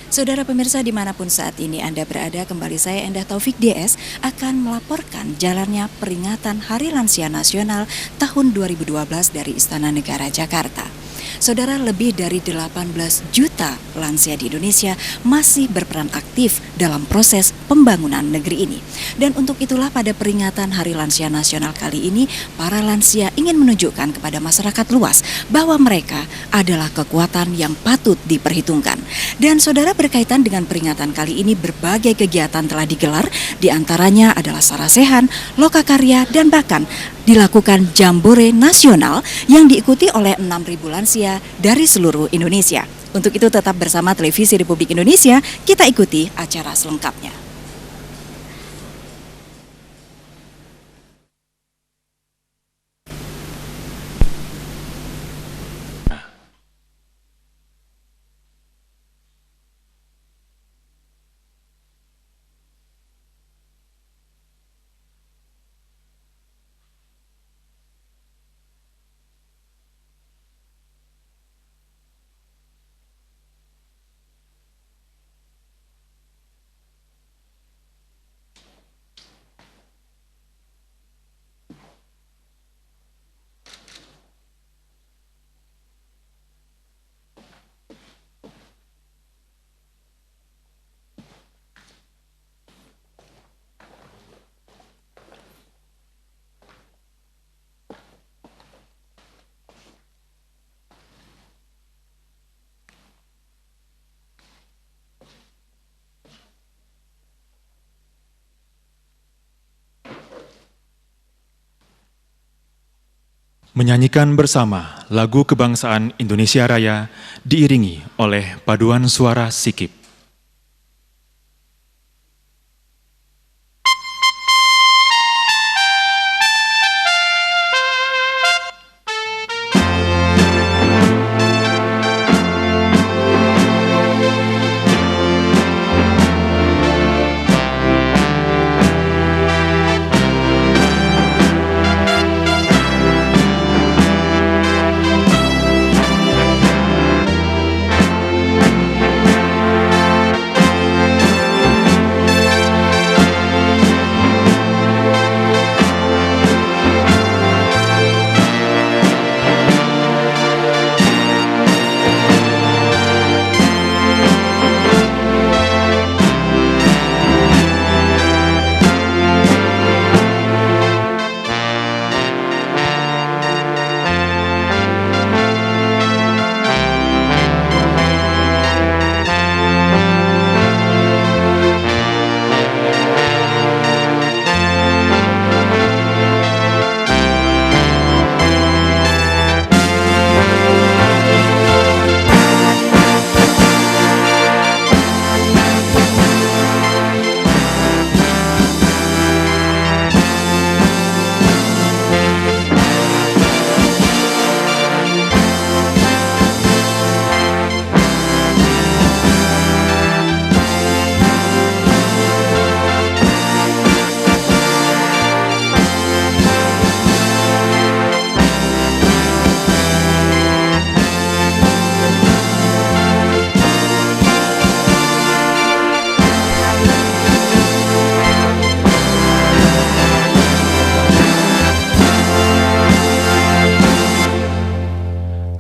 Saudara pemirsa dimanapun saat ini Anda berada, kembali saya Endah Taufik DS akan melaporkan jalannya peringatan Hari Lansia Nasional tahun 2012 dari Istana Negara Jakarta. Saudara, lebih dari 18 juta lansia di Indonesia masih berperan aktif dalam proses pembangunan negeri ini. Dan untuk itulah pada peringatan Hari Lansia Nasional kali ini, para lansia ingin menunjukkan kepada masyarakat luas bahwa mereka adalah kekuatan yang patut diperhitungkan. Dan saudara, berkaitan dengan peringatan kali ini, berbagai kegiatan telah digelar, diantaranya adalah sarasehan, lokakarya, dan bahkan dilakukan jambore nasional yang diikuti oleh 6.000 lansia dari seluruh Indonesia. Untuk itu tetap bersama Televisi Republik Indonesia, kita ikuti acara selengkapnya. Menyanyikan bersama lagu kebangsaan Indonesia Raya diiringi oleh paduan suara Sikip.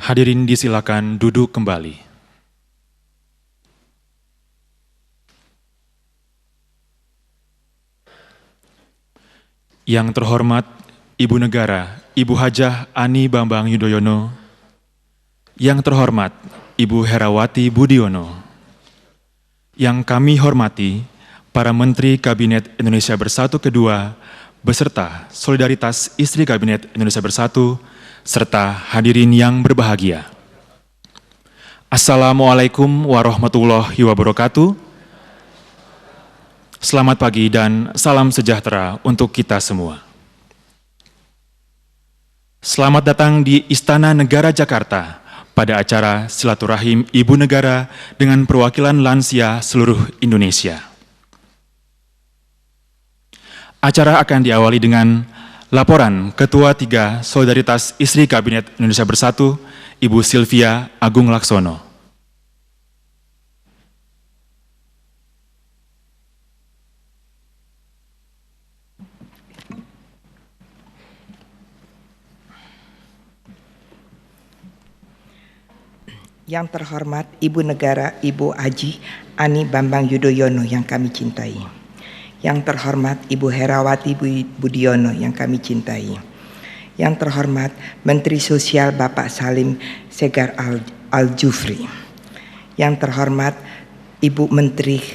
Hadirin disilakan duduk kembali. Yang terhormat Ibu Negara, Ibu Hajah Ani Bambang Yudhoyono. Yang terhormat Ibu Herawati Budiono. Yang kami hormati para Menteri Kabinet Indonesia Bersatu kedua, beserta Solidaritas Istri Kabinet Indonesia Bersatu, serta hadirin yang berbahagia. Assalamualaikum warahmatullahi wabarakatuh. Selamat pagi dan salam sejahtera untuk kita semua. Selamat datang di Istana Negara Jakarta pada acara Silaturahim Ibu Negara dengan perwakilan lansia seluruh Indonesia. Acara akan diawali dengan laporan Ketua 3 Solidaritas Istri Kabinet Indonesia Bersatu, Ibu Sylvia Agung Laksono. Yang terhormat Ibu Negara Ibu Haji Ani Bambang Yudhoyono yang kami cintai. Yang terhormat Ibu Herawati Budiono yang kami cintai. Yang terhormat Menteri Sosial Bapak Salim Segaf Al-Jufri. Yang terhormat Ibu Menteri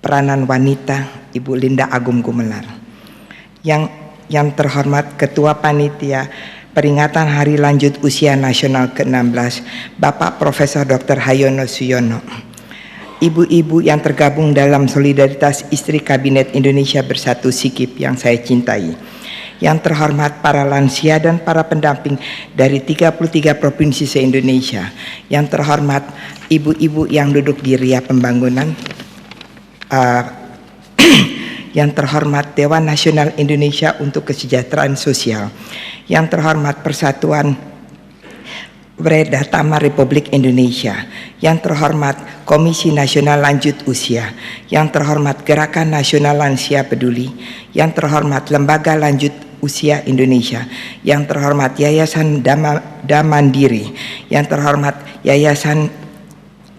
Peranan Wanita Ibu Linda Agung Gumelar. Yang terhormat Ketua Panitia Peringatan Hari Lanjut Usia Nasional ke-16 Bapak Profesor Dr. Hayono Suyono. Ibu-ibu yang tergabung dalam Solidaritas Istri Kabinet Indonesia Bersatu SIKIP yang saya cintai. Yang terhormat para lansia dan para pendamping dari 33 provinsi se-Indonesia. Yang terhormat ibu-ibu yang duduk di RIA Pembangunan. Yang terhormat Dewan Nasional Indonesia untuk Kesejahteraan Sosial. Yang terhormat Persatuan Wreda Tama Republik Indonesia. Yang terhormat Komisi Nasional Lanjut Usia. Yang terhormat Gerakan Nasional Lansia Peduli. Yang terhormat Lembaga Lanjut Usia Indonesia. Yang terhormat Yayasan Damandiri. Yang terhormat Yayasan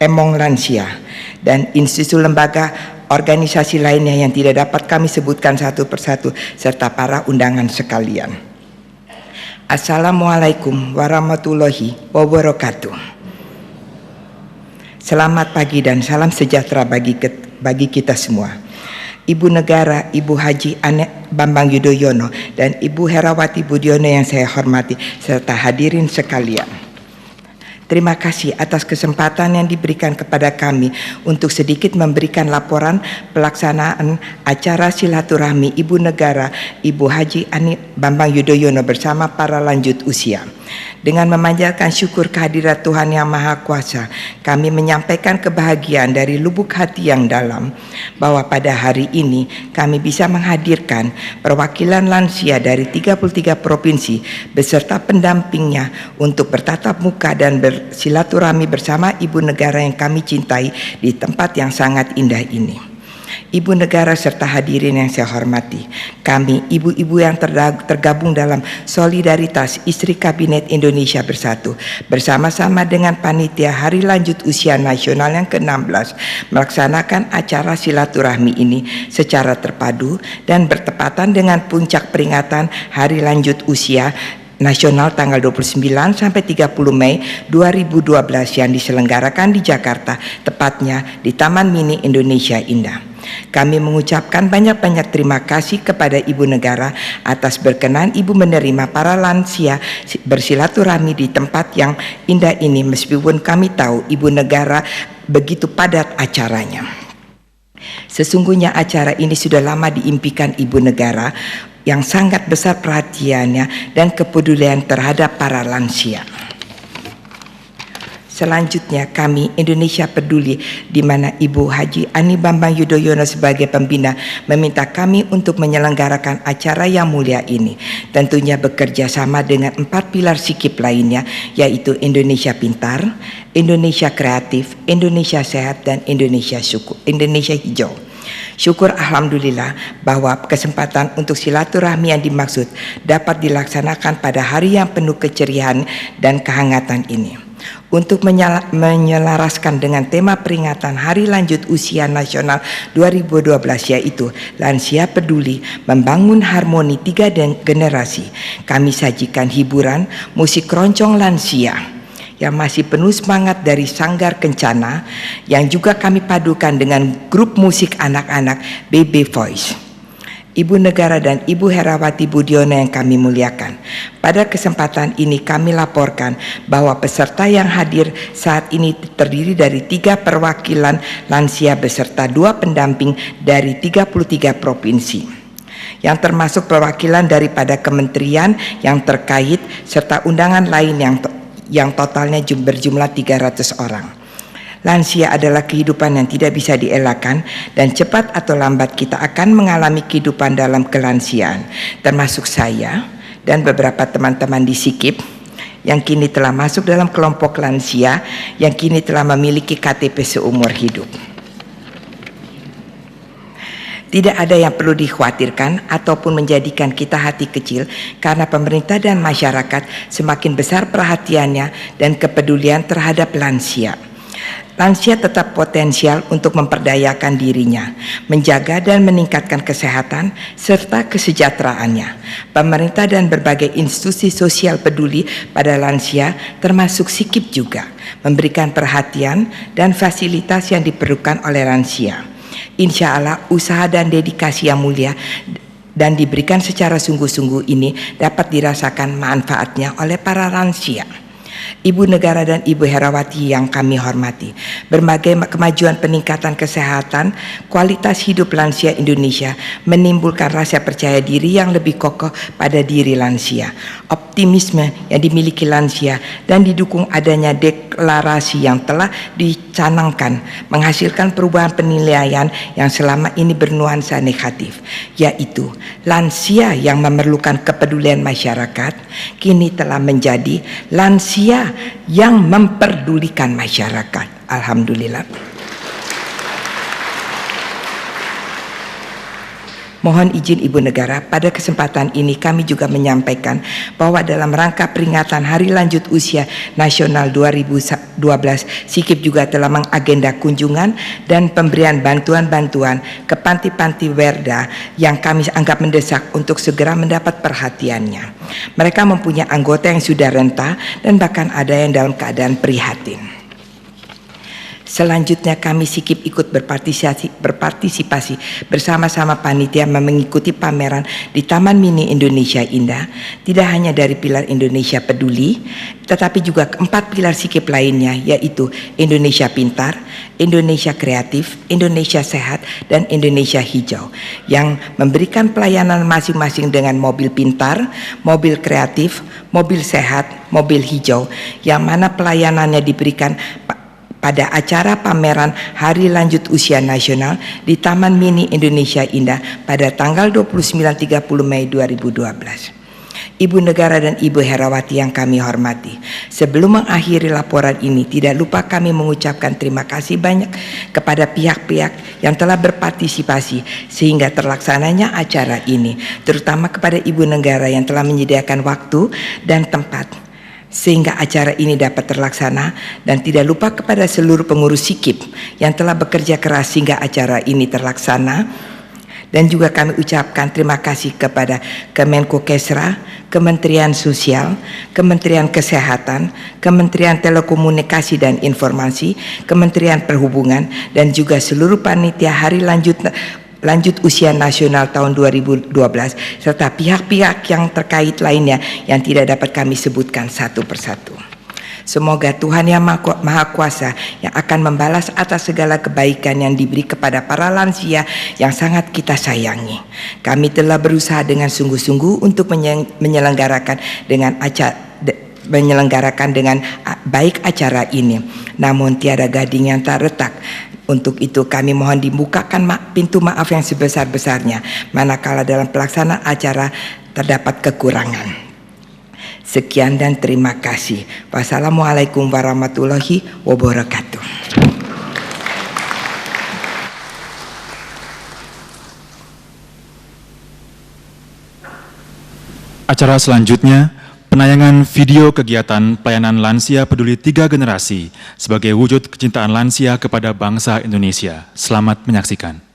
Emong Lansia dan institusi lembaga organisasi lainnya yang tidak dapat kami sebutkan satu persatu serta para undangan sekalian. Assalamualaikum warahmatullahi wabarakatuh. Selamat pagi dan salam sejahtera bagi kita semua. Ibu Negara Ibu Haji Ani Bambang Yudhoyono dan Ibu Herawati Budiono yang saya hormati serta hadirin sekalian. Terima kasih atas kesempatan yang diberikan kepada kami untuk sedikit memberikan laporan pelaksanaan acara silaturahmi Ibu Negara Ibu Haji Ani Bambang Yudhoyono bersama para lanjut usia. Dengan memanjatkan syukur kehadirat Tuhan Yang Maha Kuasa, kami menyampaikan kebahagiaan dari lubuk hati yang dalam bahwa pada hari ini kami bisa menghadirkan perwakilan lansia dari 33 provinsi beserta pendampingnya untuk bertatap muka dan bersilaturahmi bersama Ibu Negara yang kami cintai di tempat yang sangat indah ini. Ibu Negara serta hadirin yang saya hormati, kami ibu-ibu yang tergabung dalam Solidaritas Istri Kabinet Indonesia Bersatu bersama-sama dengan Panitia Hari Lanjut Usia Nasional yang ke-16 melaksanakan acara silaturahmi ini secara terpadu dan bertepatan dengan puncak peringatan Hari Lanjut Usia Nasional tanggal 29 sampai 30 Mei 2012 yang diselenggarakan di Jakarta, tepatnya di Taman Mini Indonesia Indah. Kami mengucapkan banyak-banyak terima kasih kepada Ibu Negara atas berkenan Ibu menerima para lansia bersilaturahmi di tempat yang indah ini, meskipun kami tahu Ibu Negara begitu padat acaranya. Sesungguhnya acara ini sudah lama diimpikan Ibu Negara yang sangat besar perhatiannya dan kepedulian terhadap para lansia. Selanjutnya kami Indonesia Peduli, di mana Ibu Haji Ani Bambang Yudhoyono sebagai pembina meminta kami untuk menyelenggarakan acara yang mulia ini. Tentunya bekerja sama dengan 4 pilar SIKIP lainnya, yaitu Indonesia Pintar, Indonesia Kreatif, Indonesia Sehat, dan Indonesia Hijau. Syukur alhamdulillah bahwa kesempatan untuk silaturahmi yang dimaksud dapat dilaksanakan pada hari yang penuh keceriaan dan kehangatan ini. Untuk menyelaraskan dengan tema peringatan Hari Lanjut Usia Nasional 2012, yaitu Lansia Peduli Membangun Harmoni 3 Generasi, kami sajikan hiburan musik keroncong lansia yang masih penuh semangat dari Sanggar Kencana, yang juga kami padukan dengan grup musik anak-anak Baby Voice. Ibu Negara dan Ibu Herawati Budiono yang kami muliakan, pada kesempatan ini kami laporkan bahwa peserta yang hadir saat ini terdiri dari 3 perwakilan lansia beserta 2 pendamping dari 33 provinsi, yang termasuk perwakilan daripada kementerian yang terkait serta undangan lain yang totalnya berjumlah 300 orang. Lansia adalah kehidupan yang tidak bisa dielakkan, dan cepat atau lambat kita akan mengalami kehidupan dalam kelansiaan, termasuk saya dan beberapa teman-teman di SIKIP yang kini telah masuk dalam kelompok lansia yang kini telah memiliki KTP seumur hidup. Tidak ada yang perlu dikhawatirkan ataupun menjadikan kita hati kecil karena pemerintah dan masyarakat semakin besar perhatiannya dan kepedulian terhadap lansia. Lansia tetap potensial untuk memperdayakan dirinya, menjaga dan meningkatkan kesehatan serta kesejahteraannya. Pemerintah dan berbagai institusi sosial peduli pada lansia termasuk SIKIP juga memberikan perhatian dan fasilitas yang diperlukan oleh lansia. Insya Allah usaha dan dedikasi yang mulia dan diberikan secara sungguh-sungguh ini dapat dirasakan manfaatnya oleh para lansia. Ibu Negara dan Ibu Herawati yang kami hormati, berbagai kemajuan peningkatan kesehatan, kualitas hidup lansia Indonesia menimbulkan rasa percaya diri yang lebih kokoh pada diri lansia. Optimisme yang dimiliki lansia dan didukung adanya deklarasi yang telah dicanangkan menghasilkan perubahan penilaian yang selama ini bernuansa negatif, yaitu lansia yang memerlukan kepedulian masyarakat kini telah menjadi lansia yang memperdulikan masyarakat. Alhamdulillah. Mohon izin Ibu Negara, pada kesempatan ini kami juga menyampaikan bahwa dalam rangka peringatan Hari Lanjut Usia Nasional 2012, SIKIP juga telah mengagenda kunjungan dan pemberian bantuan-bantuan ke panti-panti Werda yang kami anggap mendesak untuk segera mendapat perhatiannya. Mereka mempunyai anggota yang sudah renta dan bahkan ada yang dalam keadaan prihatin. Selanjutnya kami SIKIP ikut berpartisipasi bersama-sama panitia mengikuti pameran di Taman Mini Indonesia Indah, tidak hanya dari pilar Indonesia Peduli, tetapi juga keempat pilar SIKIP lainnya, yaitu Indonesia Pintar, Indonesia Kreatif, Indonesia Sehat, dan Indonesia Hijau, yang memberikan pelayanan masing-masing dengan mobil pintar, mobil kreatif, mobil sehat, mobil hijau, yang mana pelayanannya diberikan pada acara pameran Hari Lanjut Usia Nasional di Taman Mini Indonesia Indah pada tanggal 29-30 Mei 2012. Ibu Negara dan Ibu Herawati yang kami hormati, sebelum mengakhiri laporan ini, tidak lupa kami mengucapkan terima kasih banyak kepada pihak-pihak yang telah berpartisipasi sehingga terlaksananya acara ini, terutama kepada Ibu Negara yang telah menyediakan waktu dan tempat sehingga acara ini dapat terlaksana, dan tidak lupa kepada seluruh pengurus SIKIP yang telah bekerja keras sehingga acara ini terlaksana. Dan juga kami ucapkan terima kasih kepada Kemenko Kesra, Kementerian Sosial, Kementerian Kesehatan, Kementerian Telekomunikasi dan Informasi, Kementerian Perhubungan, dan juga seluruh panitia Hari Lanjut Usia Nasional tahun 2012 serta pihak-pihak yang terkait lainnya yang tidak dapat kami sebutkan satu persatu. Semoga Tuhan Yang Maha Kuasa yang akan membalas atas segala kebaikan yang diberi kepada para lansia yang sangat kita sayangi. Kami telah berusaha dengan sungguh-sungguh untuk menyelenggarakan dengan baik acara ini, namun tiada gading yang tak retak. Untuk itu kami mohon dibukakan pintu maaf yang sebesar-besarnya manakala dalam pelaksanaan acara terdapat kekurangan. Sekian dan terima kasih. Wassalamualaikum warahmatullahi wabarakatuh. Acara selanjutnya, penayangan video kegiatan pelayanan lansia peduli 3 generasi sebagai wujud kecintaan lansia kepada bangsa Indonesia. Selamat menyaksikan.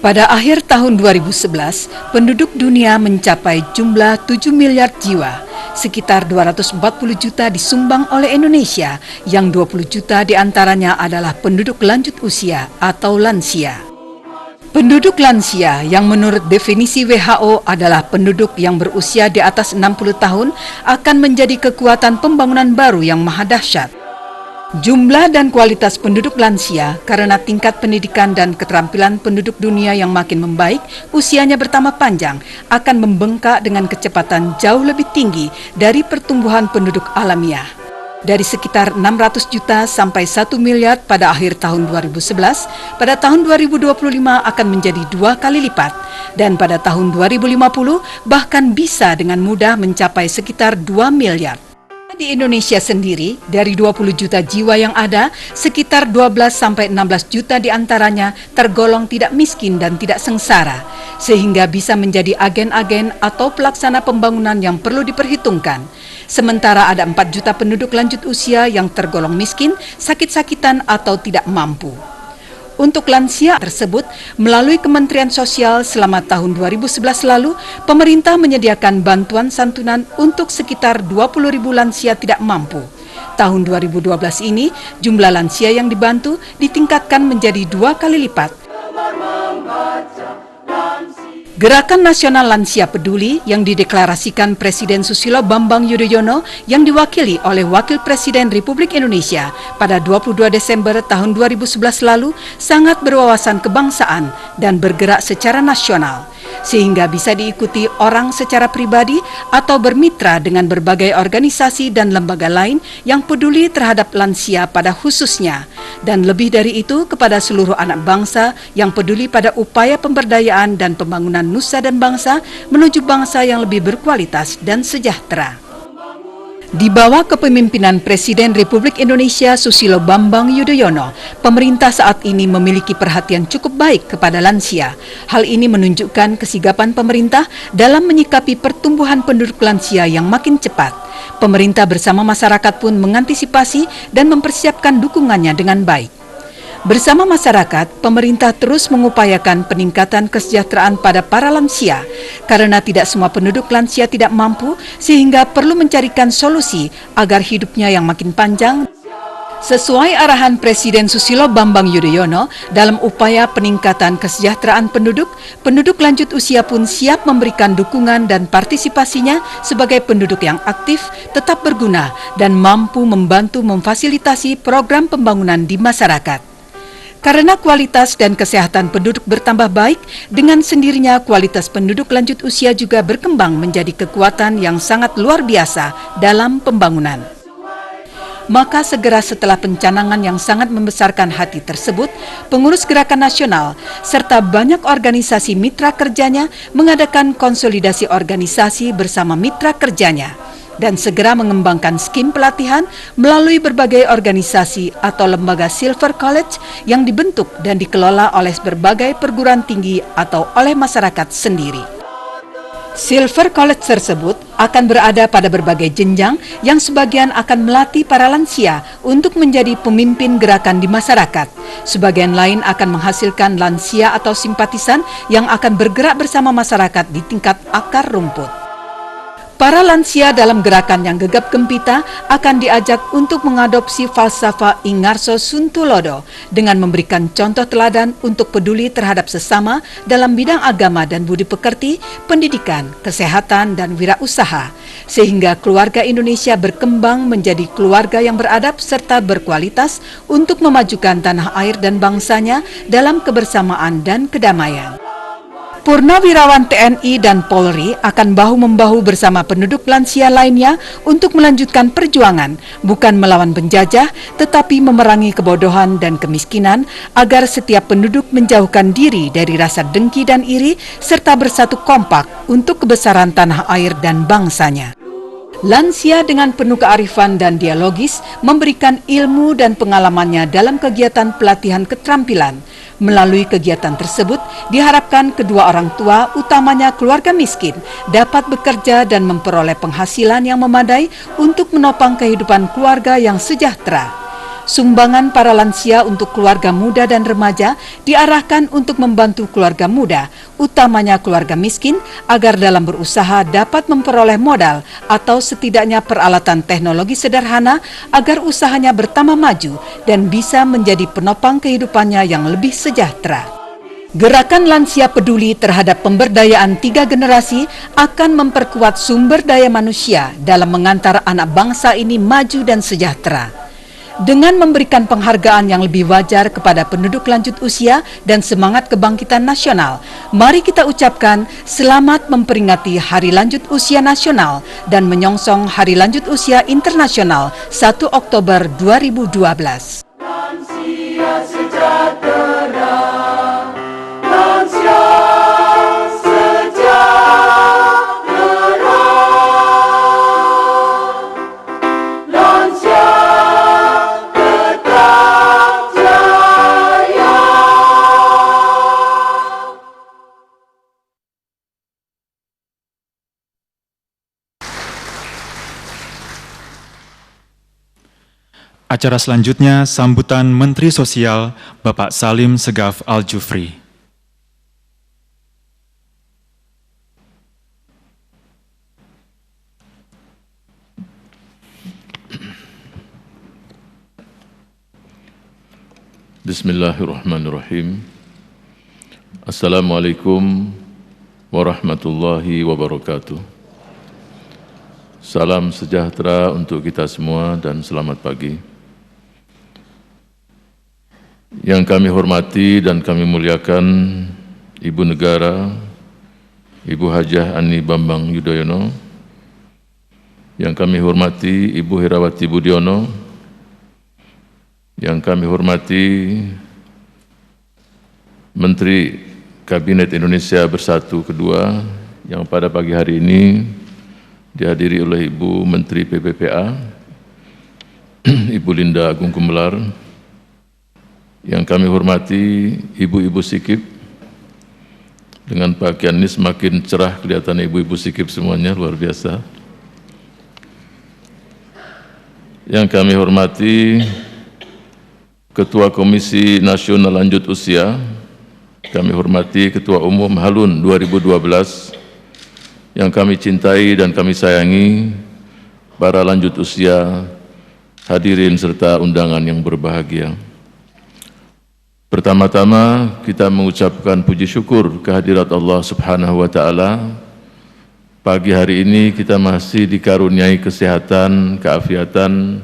Pada akhir tahun 2011, penduduk dunia mencapai jumlah 7 miliar jiwa. Sekitar 240 juta disumbang oleh Indonesia, yang 20 juta diantaranya adalah penduduk lanjut usia atau lansia. Penduduk lansia yang menurut definisi WHO adalah penduduk yang berusia di atas 60 tahun akan menjadi kekuatan pembangunan baru yang maha dahsyat. Jumlah dan kualitas penduduk lansia karena tingkat pendidikan dan keterampilan penduduk dunia yang makin membaik, usianya bertambah panjang, akan membengkak dengan kecepatan jauh lebih tinggi dari pertumbuhan penduduk alamiah. dari sekitar 600 juta sampai 1 miliar pada akhir tahun 2011, pada tahun 2025 akan menjadi 2 kali lipat, dan pada tahun 2050 bahkan bisa dengan mudah mencapai sekitar 2 miliar. Di Indonesia sendiri, dari 20 juta jiwa yang ada, sekitar 12 sampai 16 juta diantaranya tergolong tidak miskin dan tidak sengsara, sehingga bisa menjadi agen-agen atau pelaksana pembangunan yang perlu diperhitungkan. Sementara ada 4 juta penduduk lanjut usia yang tergolong miskin, sakit-sakitan atau tidak mampu. Untuk lansia tersebut, melalui Kementerian Sosial selama tahun 2011 lalu, pemerintah menyediakan bantuan santunan untuk sekitar 20.000 lansia tidak mampu. Tahun 2012 ini, jumlah lansia yang dibantu ditingkatkan menjadi 2 kali lipat. Gerakan Nasional Lansia Peduli yang dideklarasikan Presiden Susilo Bambang Yudhoyono yang diwakili oleh Wakil Presiden Republik Indonesia pada 22 Desember tahun 2011 lalu sangat berwawasan kebangsaan dan bergerak secara nasional, sehingga bisa diikuti orang secara pribadi atau bermitra dengan berbagai organisasi dan lembaga lain yang peduli terhadap lansia pada khususnya, dan lebih dari itu kepada seluruh anak bangsa yang peduli pada upaya pemberdayaan dan pembangunan nusa dan bangsa menuju bangsa yang lebih berkualitas dan sejahtera. Di bawah kepemimpinan Presiden Republik Indonesia Susilo Bambang Yudhoyono, pemerintah saat ini memiliki perhatian cukup baik kepada lansia. Hal ini menunjukkan kesigapan pemerintah dalam menyikapi pertumbuhan penduduk lansia yang makin cepat. Pemerintah bersama masyarakat pun mengantisipasi dan mempersiapkan dukungannya dengan baik. Bersama masyarakat, pemerintah terus mengupayakan peningkatan kesejahteraan pada para lansia, karena tidak semua penduduk lansia tidak mampu, sehingga perlu mencarikan solusi agar hidupnya yang makin panjang. Sesuai arahan Presiden Susilo Bambang Yudhoyono dalam upaya peningkatan kesejahteraan penduduk lanjut usia pun siap memberikan dukungan dan partisipasinya sebagai penduduk yang aktif, tetap berguna, dan mampu membantu memfasilitasi program pembangunan di masyarakat. Karena kualitas dan kesehatan penduduk bertambah baik, dengan sendirinya kualitas penduduk lanjut usia juga berkembang menjadi kekuatan yang sangat luar biasa dalam pembangunan. Maka segera setelah pencanangan yang sangat membesarkan hati tersebut, pengurus Gerakan Nasional serta banyak organisasi mitra kerjanya mengadakan konsolidasi organisasi bersama mitra kerjanya, dan segera mengembangkan skim pelatihan melalui berbagai organisasi atau lembaga Silver College yang dibentuk dan dikelola oleh berbagai perguruan tinggi atau oleh masyarakat sendiri. Silver College tersebut akan berada pada berbagai jenjang yang sebagian akan melatih para lansia untuk menjadi pemimpin gerakan di masyarakat. Sebagian lain akan menghasilkan lansia atau simpatisan yang akan bergerak bersama masyarakat di tingkat akar rumput. Para lansia dalam gerakan yang gegap gempita akan diajak untuk mengadopsi falsafah Ingarso Suntulodo dengan memberikan contoh teladan untuk peduli terhadap sesama dalam bidang agama dan budi pekerti, pendidikan, kesehatan, dan wirausaha, sehingga keluarga Indonesia berkembang menjadi keluarga yang beradab serta berkualitas untuk memajukan tanah air dan bangsanya dalam kebersamaan dan kedamaian. Purnawirawan TNI dan Polri akan bahu-membahu bersama penduduk lansia lainnya untuk melanjutkan perjuangan, bukan melawan penjajah, tetapi memerangi kebodohan dan kemiskinan agar setiap penduduk menjauhkan diri dari rasa dengki dan iri, serta bersatu kompak untuk kebesaran tanah air dan bangsanya. Lansia dengan penuh kearifan dan dialogis memberikan ilmu dan pengalamannya dalam kegiatan pelatihan keterampilan. Melalui kegiatan tersebut, diharapkan kedua orang tua, utamanya keluarga miskin, dapat bekerja dan memperoleh penghasilan yang memadai untuk menopang kehidupan keluarga yang sejahtera. Sumbangan para lansia untuk keluarga muda dan remaja diarahkan untuk membantu keluarga muda, utamanya keluarga miskin, agar dalam berusaha dapat memperoleh modal atau setidaknya peralatan teknologi sederhana agar usahanya bertambah maju dan bisa menjadi penopang kehidupannya yang lebih sejahtera. Gerakan Lansia Peduli terhadap pemberdayaan 3 generasi akan memperkuat sumber daya manusia dalam mengantar anak bangsa ini maju dan sejahtera. Dengan memberikan penghargaan yang lebih wajar kepada penduduk lanjut usia dan semangat kebangkitan nasional, mari kita ucapkan selamat memperingati Hari Lanjut Usia Nasional dan menyongsong Hari Lanjut Usia Internasional 1 Oktober 2012. Lansia sejahtera, lansia sejahtera, lansia tetap jaya. Acara selanjutnya sambutan Menteri Sosial Bapak Salim Segaf Al-Jufri. Bismillahirrahmanirrahim. Assalamualaikum warahmatullahi wabarakatuh. Salam sejahtera untuk kita semua dan selamat pagi. Yang kami hormati dan kami muliakan Ibu Negara, Ibu Hajah Ani Bambang Yudhoyono, yang kami hormati Ibu Herawati Budiono, yang kami hormati Menteri Kabinet Indonesia Bersatu kedua, yang pada pagi hari ini dihadiri oleh Ibu Menteri PPPA, Ibu Linda Agung Gumelar, yang kami hormati Ibu-Ibu Sikip, dengan pakaian ini semakin cerah kelihatan Ibu-Ibu Sikip semuanya, luar biasa. Yang kami hormati Ketua Komisi Nasional Lanjut Usia, kami hormati Ketua Umum Halun 2012, yang kami cintai dan kami sayangi, para lanjut usia, hadirin serta undangan yang berbahagia. Pertama-tama kita mengucapkan puji syukur kehadirat Allah Subhanahu wa Ta'ala. Pagi hari ini kita masih dikaruniai kesehatan, keafiatan.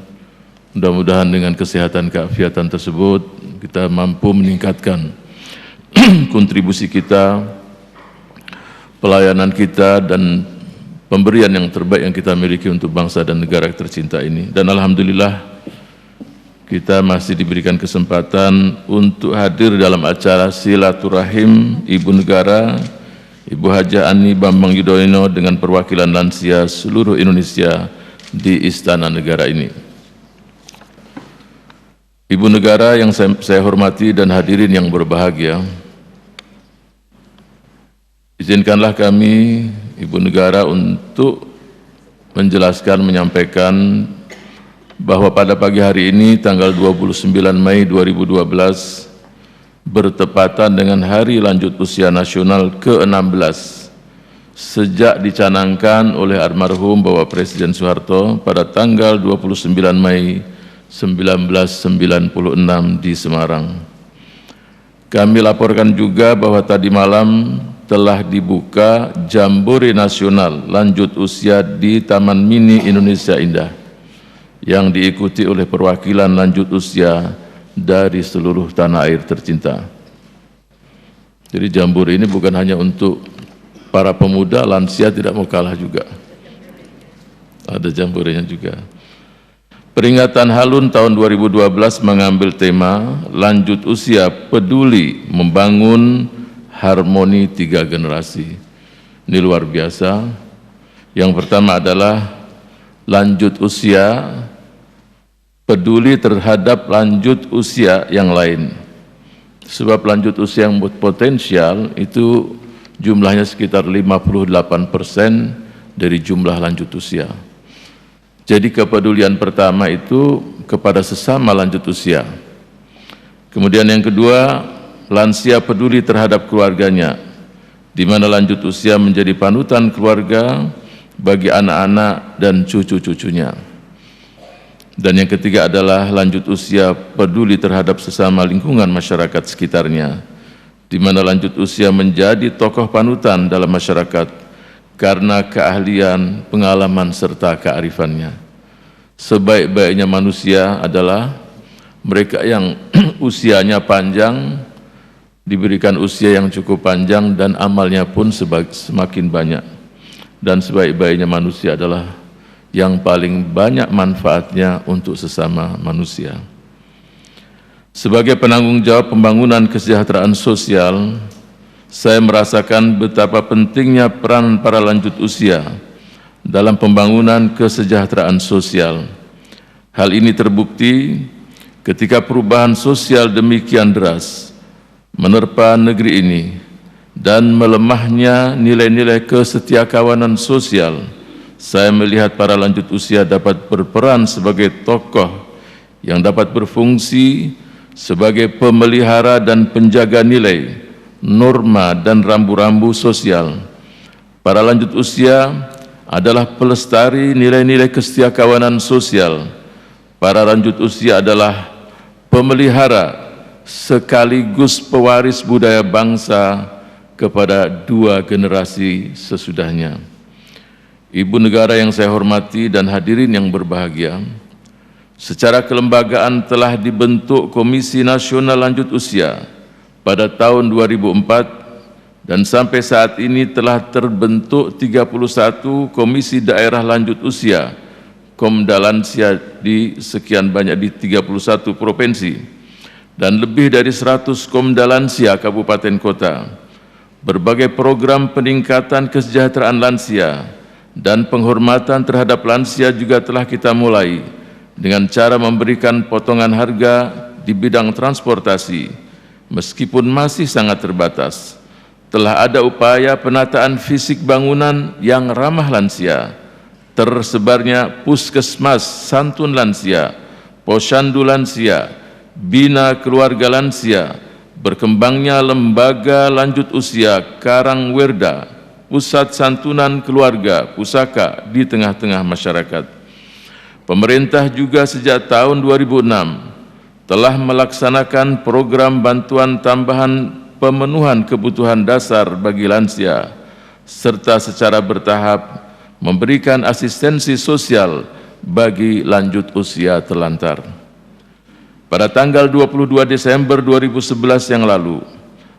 Mudah-mudahan dengan kesehatan keafiatan tersebut kita mampu meningkatkan kontribusi kita, pelayanan kita, dan pemberian yang terbaik yang kita miliki untuk bangsa dan negara tercinta ini. Dan alhamdulillah kita masih diberikan kesempatan untuk hadir dalam acara silaturahim Ibu Negara, Ibu Hajah Ani Bambang Yudhoyono dengan perwakilan lansia seluruh Indonesia di Istana Negara ini. Ibu Negara yang saya hormati dan hadirin yang berbahagia, izinkanlah kami, Ibu Negara, untuk menjelaskan, menyampaikan bahwa pada pagi hari ini, tanggal 29 Mei 2012, bertepatan dengan Hari Lanjut Usia Nasional ke-16, sejak dicanangkan oleh almarhum Bapak Presiden Soeharto pada tanggal 29 Mei 1996 di Semarang. Kami laporkan juga bahwa tadi malam telah dibuka Jambore Nasional Lanjut Usia di Taman Mini Indonesia Indah, yang diikuti oleh perwakilan lanjut usia dari seluruh tanah air tercinta. Jadi Jambore ini bukan hanya untuk para pemuda, lansia tidak mau kalah juga. Ada Jamborenya juga. Peringatan Halun tahun 2012 mengambil tema Lanjut Usia Peduli Membangun Harmoni 3 Generasi. Ini luar biasa. Yang pertama adalah lanjut usia peduli terhadap lanjut usia yang lain. Sebab lanjut usia yang potensial itu jumlahnya sekitar 58% dari jumlah lanjut usia. Jadi kepedulian pertama itu kepada sesama lanjut usia. Kemudian yang kedua, lansia peduli terhadap keluarganya, di mana lanjut usia menjadi panutan keluarga bagi anak-anak dan cucu-cucunya. Dan yang ketiga adalah lanjut usia peduli terhadap sesama lingkungan masyarakat sekitarnya, di mana lanjut usia menjadi tokoh panutan dalam masyarakat karena keahlian, pengalaman, serta kearifannya. sebaik-baiknya manusia adalah mereka yang usianya panjang, diberikan usia yang cukup panjang dan amalnya pun semakin banyak. Dan sebaik-baiknya manusia adalah yang paling banyak manfaatnya untuk sesama manusia. Sebagai penanggung jawab pembangunan kesejahteraan sosial, saya merasakan betapa pentingnya peran para lanjut usia dalam pembangunan kesejahteraan sosial. Hal ini terbukti ketika perubahan sosial demikian deras menerpa negeri ini dan melemahnya nilai-nilai kesetiakawanan sosial. Saya melihat para lanjut usia dapat berperan sebagai tokoh yang dapat berfungsi sebagai pemelihara dan penjaga nilai, norma, dan rambu-rambu sosial. Para lanjut usia adalah pelestari nilai-nilai kesetiakawanan sosial. Para lanjut usia adalah pemelihara sekaligus pewaris budaya bangsa kepada dua generasi sesudahnya. Ibu negara yang saya hormati dan hadirin yang berbahagia, secara kelembagaan telah dibentuk Komisi Nasional Lanjut Usia pada tahun 2004 dan sampai saat ini telah terbentuk 31 Komisi Daerah Lanjut Usia Komda Lansia di sekian banyak di 31 provinsi dan lebih dari 100 Komda Lansia kabupaten kota. Berbagai program peningkatan kesejahteraan lansia dan penghormatan terhadap lansia juga telah kita mulai dengan cara memberikan potongan harga di bidang transportasi, meskipun masih sangat terbatas. Telah ada upaya penataan fisik bangunan yang ramah lansia, tersebarnya puskesmas santun lansia, posyandu lansia, bina keluarga lansia, berkembangnya lembaga lanjut usia Karangwerda, pusat santunan keluarga, pusaka di tengah-tengah masyarakat. Pemerintah juga sejak tahun 2006 telah melaksanakan program bantuan tambahan pemenuhan kebutuhan dasar bagi lansia, serta secara bertahap memberikan asistensi sosial bagi lanjut usia terlantar. Pada tanggal 22 Desember 2011 yang lalu,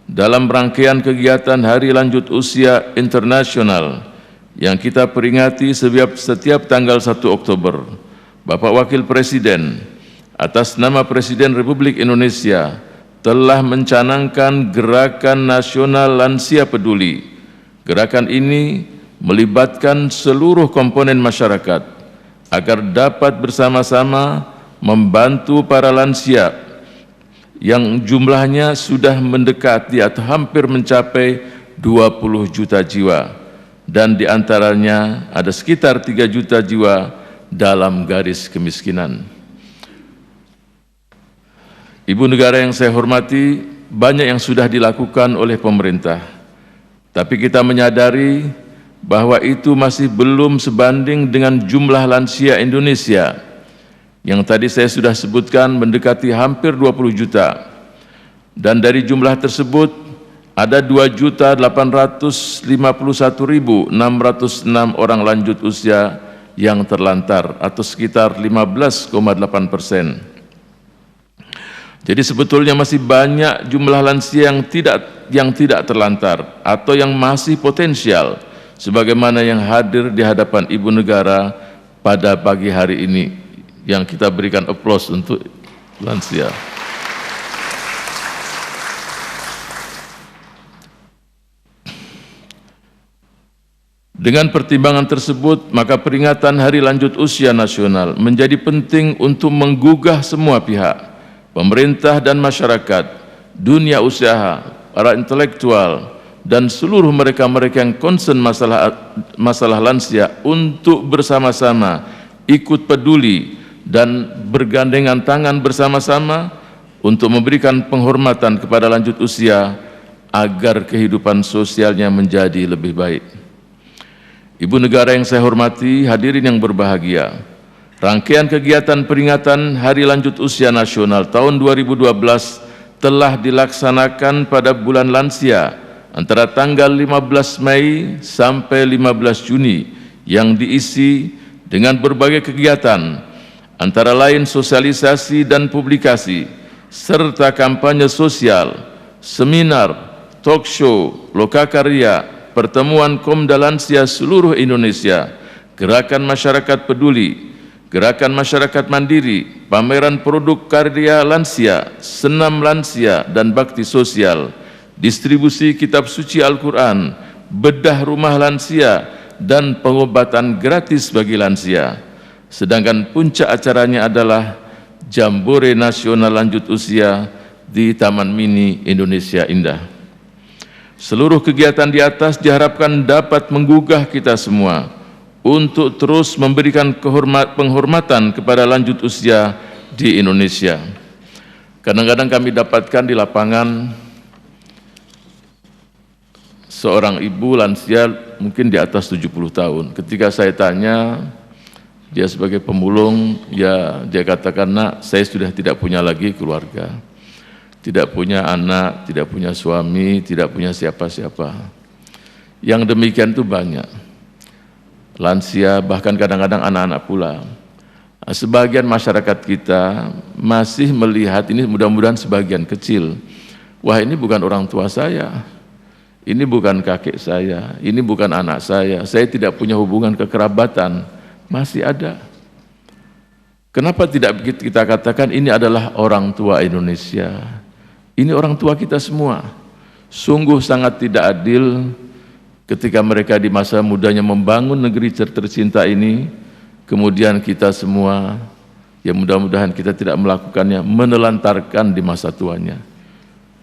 dalam rangkaian kegiatan Hari Lanjut Usia Internasional yang kita peringati setiap tanggal 1 Oktober, Bapak Wakil Presiden atas nama Presiden Republik Indonesia telah mencanangkan Gerakan Nasional Lansia Peduli. Gerakan ini melibatkan seluruh komponen masyarakat agar dapat bersama-sama membantu para lansia yang jumlahnya sudah mendekati atau hampir mencapai 20 juta jiwa dan diantaranya ada sekitar 3 juta jiwa dalam garis kemiskinan. Ibu negara yang saya hormati, banyak yang sudah dilakukan oleh pemerintah, tapi kita menyadari bahwa itu masih belum sebanding dengan jumlah lansia Indonesia yang tadi saya sudah sebutkan mendekati hampir 20 juta. Dan dari jumlah tersebut ada 2.851.606 orang lanjut usia yang terlantar atau sekitar 15,8%. Jadi sebetulnya masih banyak jumlah lansia yang tidak terlantar atau yang masih potensial sebagaimana yang hadir di hadapan Ibu Negara pada pagi hari ini yang kita berikan aplaus untuk lansia. Dengan pertimbangan tersebut, maka peringatan Hari Lanjut Usia Nasional menjadi penting untuk menggugah semua pihak, pemerintah dan masyarakat, dunia usaha, para intelektual, dan seluruh mereka-mereka yang concern masalah lansia untuk bersama-sama ikut peduli dan bergandengan tangan bersama-sama untuk memberikan penghormatan kepada lanjut usia agar kehidupan sosialnya menjadi lebih baik. Ibu negara yang saya hormati, hadirin yang berbahagia, rangkaian kegiatan peringatan Hari Lanjut Usia Nasional tahun 2012 telah dilaksanakan pada bulan lansia antara tanggal 15 Mei sampai 15 Juni yang diisi dengan berbagai kegiatan antara lain sosialisasi dan publikasi, serta kampanye sosial, seminar, talk show, lokakarya, pertemuan Komda Lansia seluruh Indonesia, gerakan masyarakat peduli, gerakan masyarakat mandiri, pameran produk karya lansia, senam lansia dan bakti sosial, distribusi kitab suci Al-Quran, bedah rumah lansia, dan pengobatan gratis bagi lansia. Sedangkan puncak acaranya adalah Jambore Nasional Lanjut Usia di Taman Mini Indonesia Indah. Seluruh kegiatan di atas diharapkan dapat menggugah kita semua untuk terus memberikan penghormatan kepada lanjut usia di Indonesia. Kadang-kadang kami dapatkan di lapangan seorang ibu lansia mungkin di atas 70 tahun. Ketika saya tanya, dia sebagai pemulung, ya dia katakan, "Nak, saya sudah tidak punya lagi keluarga, tidak punya anak, tidak punya suami, tidak punya siapa-siapa." Yang demikian itu banyak. Lansia, bahkan kadang-kadang anak-anak pula. Sebagian masyarakat kita masih melihat ini, mudah-mudahan sebagian kecil, wah ini bukan orang tua saya, ini bukan kakek saya, ini bukan anak saya tidak punya hubungan kekerabatan. Masih ada. Kenapa tidak kita katakan ini adalah orang tua Indonesia? Ini orang tua kita semua. Sungguh sangat tidak adil ketika mereka di masa mudanya membangun negeri tercinta ini, kemudian kita semua, ya mudah-mudahan kita tidak melakukannya, menelantarkan di masa tuanya.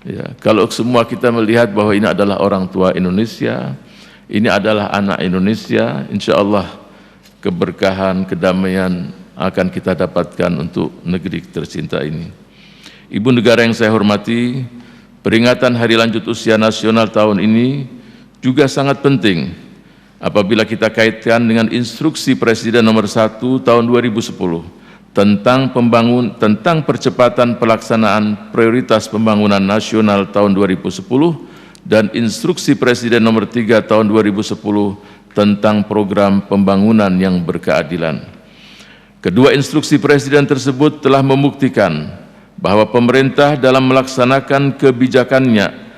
Ya, kalau semua kita melihat bahwa ini adalah orang tua Indonesia, ini adalah anak Indonesia, insya Allah keberkahan, kedamaian akan kita dapatkan untuk negeri tercinta ini. Ibu negara yang saya hormati, peringatan Hari Lanjut Usia Nasional tahun ini juga sangat penting apabila kita kaitkan dengan instruksi Presiden nomor 1 tahun 2010 tentang percepatan pelaksanaan prioritas pembangunan nasional tahun 2010 dan instruksi Presiden nomor 3 tahun 2010 tentang program pembangunan yang berkeadilan. Kedua instruksi Presiden tersebut telah membuktikan bahwa pemerintah dalam melaksanakan kebijakannya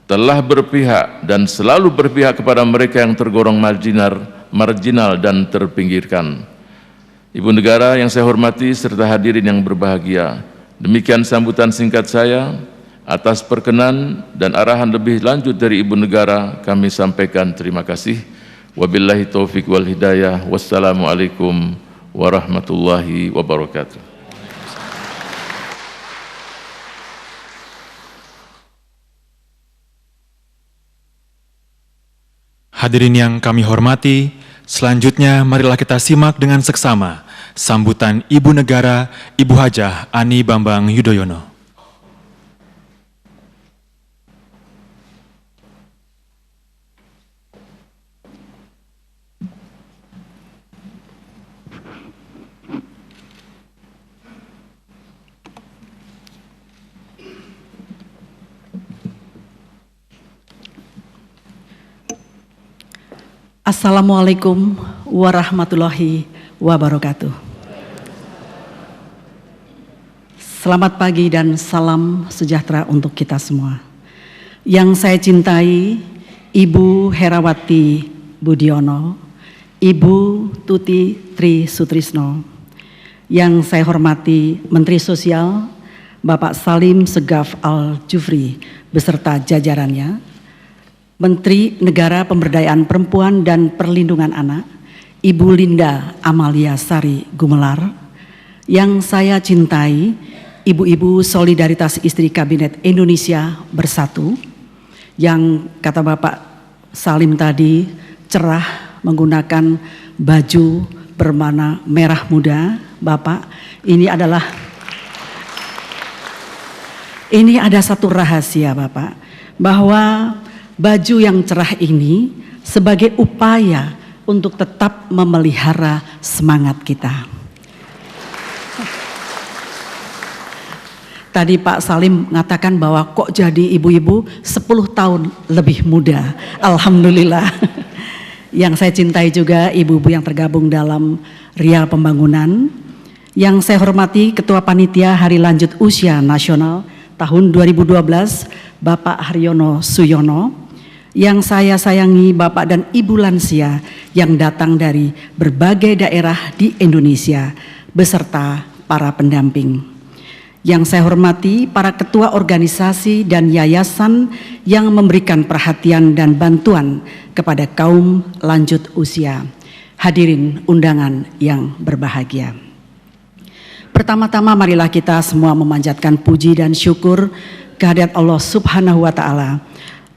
telah berpihak dan selalu berpihak kepada mereka yang tergolong marginal dan terpinggirkan. Ibu negara yang saya hormati serta hadirin yang berbahagia, demikian sambutan singkat saya. Atas perkenan dan arahan lebih lanjut dari Ibu negara, kami sampaikan terima kasih. Wabillahi taufiq wal hidayah. Wassalamualaikum warahmatullahi wabarakatuh. Hadirin yang kami hormati, selanjutnya marilah kita simak dengan seksama sambutan Ibu Negara, Ibu Hajah Ani Bambang Yudhoyono. Assalamualaikum warahmatullahi wabarakatuh. Selamat pagi dan salam sejahtera untuk kita semua. Yang saya cintai, Ibu Herawati Budiono, Ibu Tuti Tri Sutrisno. Yang saya hormati Menteri Sosial, Bapak Salim Segaf Al-Jufri beserta jajarannya, Menteri Negara Pemberdayaan Perempuan dan Perlindungan Anak, Ibu Linda Amalia Sari Gumelar. Yang saya cintai, Ibu-Ibu Solidaritas Istri Kabinet Indonesia Bersatu, yang kata Bapak Salim tadi cerah menggunakan baju berwarna merah muda. Bapak, ini ada satu rahasia Bapak, bahwa baju yang cerah ini sebagai upaya untuk tetap memelihara semangat kita. Tadi Pak Salim mengatakan bahwa kok jadi ibu-ibu 10 tahun lebih muda. Alhamdulillah. Yang saya cintai juga ibu-ibu yang tergabung dalam Ria Pembangunan, Yang saya hormati Ketua Panitia Hari Lanjut Usia Nasional tahun 2012, Bapak Haryono Suyono. Yang saya sayangi Bapak dan Ibu lansia yang datang dari berbagai daerah di Indonesia beserta para pendamping. Yang saya hormati para ketua organisasi dan yayasan yang memberikan perhatian dan bantuan kepada kaum lanjut usia. Hadirin undangan yang berbahagia. Pertama-tama marilah kita semua memanjatkan puji dan syukur kehadirat Allah Subhanahu wa Ta'ala,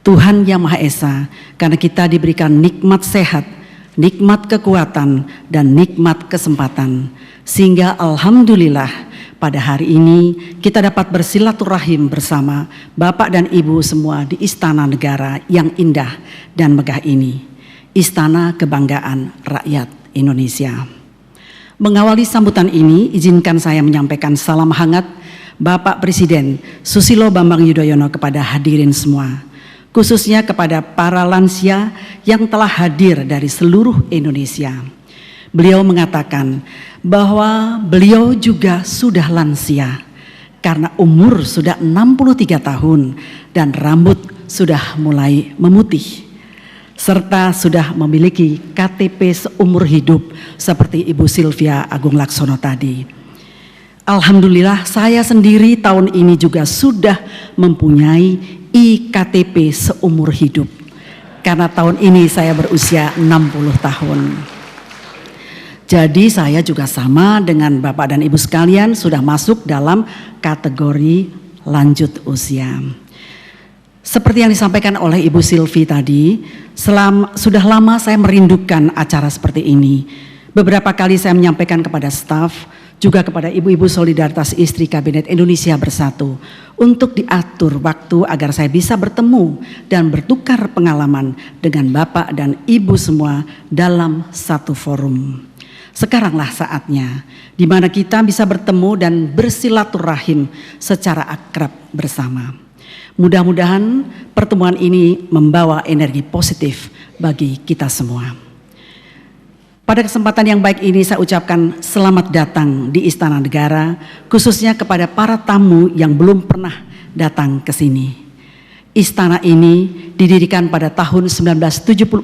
Tuhan Yang Maha Esa, karena kita diberikan nikmat sehat, nikmat kekuatan, dan nikmat kesempatan. Sehingga alhamdulillah pada hari ini kita dapat bersilaturahim bersama Bapak dan Ibu semua di Istana Negara yang indah dan megah ini. Istana Kebanggaan Rakyat Indonesia. Mengawali sambutan ini, izinkan saya menyampaikan salam hangat Bapak Presiden Susilo Bambang Yudhoyono kepada hadirin semua, khususnya kepada para lansia yang telah hadir dari seluruh Indonesia. Beliau mengatakan bahwa beliau juga sudah lansia karena umur sudah 63 tahun dan rambut sudah mulai memutih, serta sudah memiliki KTP seumur hidup seperti Ibu Sylvia Agung Laksono tadi. Alhamdulillah saya sendiri tahun ini juga sudah mempunyai IKTP seumur hidup karena tahun ini saya berusia 60 tahun. Jadi saya juga sama dengan Bapak dan Ibu sekalian sudah masuk dalam kategori lanjut usia. Seperti yang disampaikan oleh Ibu Sylvie tadi, sudah lama saya merindukan acara seperti ini. Beberapa kali saya menyampaikan kepada staf, juga kepada ibu-ibu solidaritas istri Kabinet Indonesia Bersatu, untuk diatur waktu agar saya bisa bertemu dan bertukar pengalaman dengan Bapak dan Ibu semua dalam satu forum. Sekaranglah saatnya di mana kita bisa bertemu dan bersilaturahim secara akrab bersama. Mudah-mudahan pertemuan ini membawa energi positif bagi kita semua. Pada kesempatan yang baik ini saya ucapkan selamat datang di Istana Negara, khususnya kepada para tamu yang belum pernah datang ke sini. Istana ini didirikan pada tahun 1976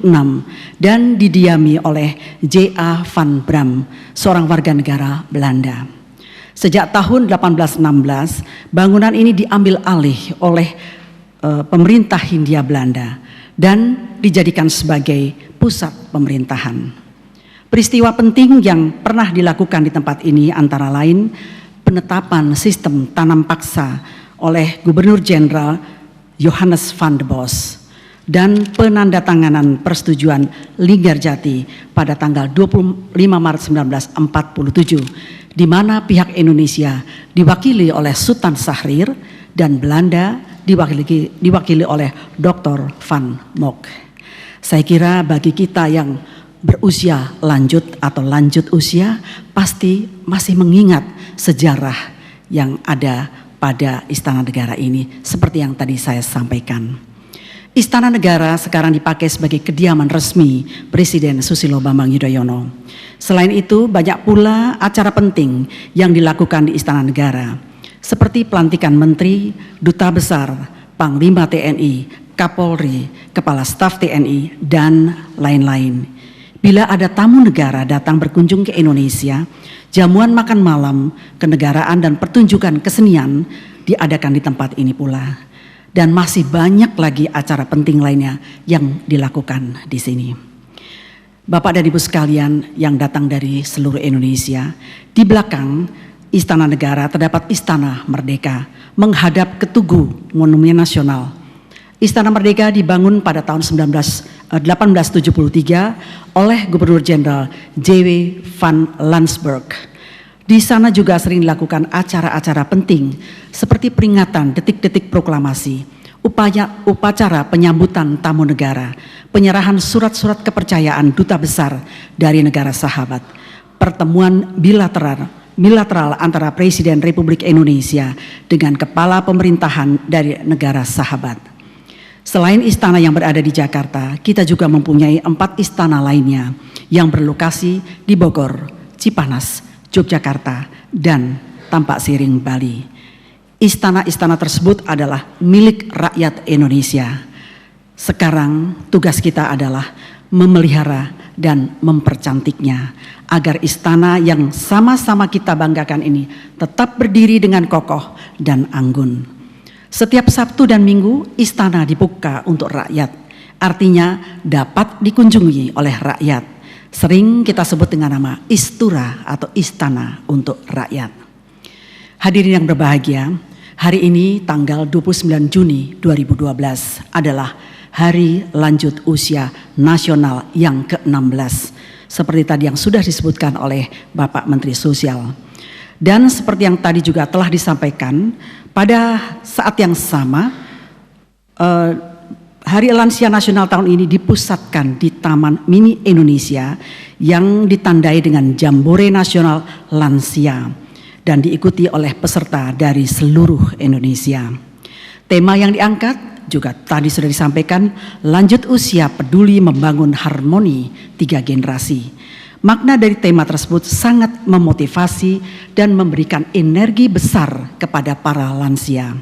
dan didiami oleh J.A. van Bram, seorang warga negara Belanda. Sejak tahun 1816, bangunan ini diambil alih oleh pemerintah Hindia Belanda dan dijadikan sebagai pusat pemerintahan. Peristiwa penting yang pernah dilakukan di tempat ini antara lain penetapan sistem tanam paksa oleh Gubernur Jenderal Johannes van de Bos dan penandatanganan persetujuan Linggarjati pada tanggal 25 Maret 1947, di mana pihak Indonesia diwakili oleh Sultan Syahrir dan Belanda diwakili oleh Dr. Van Mock. Saya kira bagi kita yang berusia lanjut atau lanjut usia pasti masih mengingat sejarah yang ada pada Istana Negara ini seperti yang tadi saya sampaikan. Istana Negara sekarang dipakai sebagai kediaman resmi Presiden Susilo Bambang Yudhoyono. Selain itu banyak pula acara penting yang dilakukan di Istana Negara seperti pelantikan Menteri, Duta Besar, Panglima TNI, Kapolri, Kepala Staf TNI, dan lain-lain. Bila ada tamu negara datang berkunjung ke Indonesia, jamuan makan malam, kenegaraan dan pertunjukan kesenian diadakan di tempat ini pula. Dan masih banyak lagi acara penting lainnya yang dilakukan di sini. Bapak dan Ibu sekalian yang datang dari seluruh Indonesia, di belakang Istana Negara terdapat Istana Merdeka menghadap ke Tugu Monumen Nasional. Istana Merdeka dibangun pada tahun 1873 oleh Gubernur Jenderal J.W. van Landsberg. Di sana juga sering dilakukan acara-acara penting seperti peringatan detik-detik proklamasi, upacara penyambutan tamu negara, penyerahan surat-surat kepercayaan duta besar dari negara sahabat, pertemuan bilateral antara Presiden Republik Indonesia dengan kepala pemerintahan dari negara sahabat. Selain istana yang berada di Jakarta, kita juga mempunyai 4 istana lainnya yang berlokasi di Bogor, Cipanas, Yogyakarta, dan Tampak Siring, Bali. Istana-istana tersebut adalah milik rakyat Indonesia. Sekarang tugas kita adalah memelihara dan mempercantiknya agar istana yang sama-sama kita banggakan ini tetap berdiri dengan kokoh dan anggun. Setiap Sabtu dan Minggu istana dibuka untuk rakyat, artinya dapat dikunjungi oleh rakyat. Sering kita sebut dengan nama Istura atau Istana untuk Rakyat. Hadirin yang berbahagia, hari ini tanggal 29 Juni 2012 adalah Hari Lanjut Usia Nasional yang ke-16. Seperti tadi yang sudah disebutkan oleh Bapak Menteri Sosial. Dan seperti yang tadi juga telah disampaikan, pada saat yang sama, Hari Lansia Nasional tahun ini dipusatkan di Taman Mini Indonesia yang ditandai dengan Jambore Nasional Lansia dan diikuti oleh peserta dari seluruh Indonesia. Tema yang diangkat juga tadi sudah disampaikan, lanjut usia peduli membangun harmoni 3 generasi. Makna dari tema tersebut sangat memotivasi dan memberikan energi besar kepada para lansia.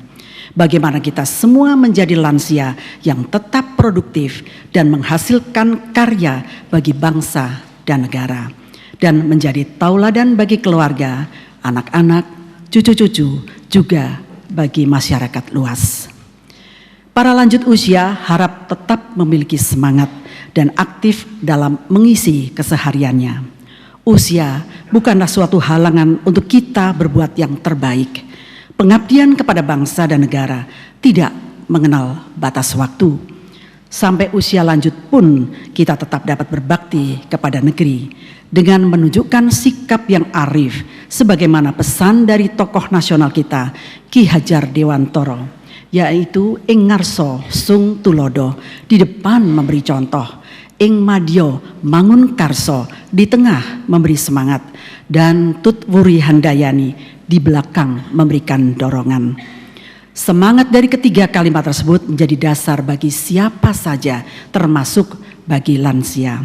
Bagaimana kita semua menjadi lansia yang tetap produktif dan menghasilkan karya bagi bangsa dan negara. Dan menjadi tauladan bagi keluarga, anak-anak, cucu-cucu, juga bagi masyarakat luas. Para lanjut usia harap tetap memiliki semangat dan aktif dalam mengisi kesehariannya. Usia bukanlah suatu halangan untuk kita berbuat yang terbaik. Pengabdian kepada bangsa dan negara tidak mengenal batas waktu. Sampai usia lanjut pun kita tetap dapat berbakti kepada negeri dengan menunjukkan sikap yang arif sebagaimana pesan dari tokoh nasional kita, Ki Hajar Dewantoro, yaitu ing ngarso sung tulodo, di depan memberi contoh, ing madyo mangun karso, di tengah memberi semangat, dan tut wuri handayani, di belakang memberikan dorongan. Semangat dari ketiga kalimat tersebut menjadi dasar bagi siapa saja, termasuk bagi lansia,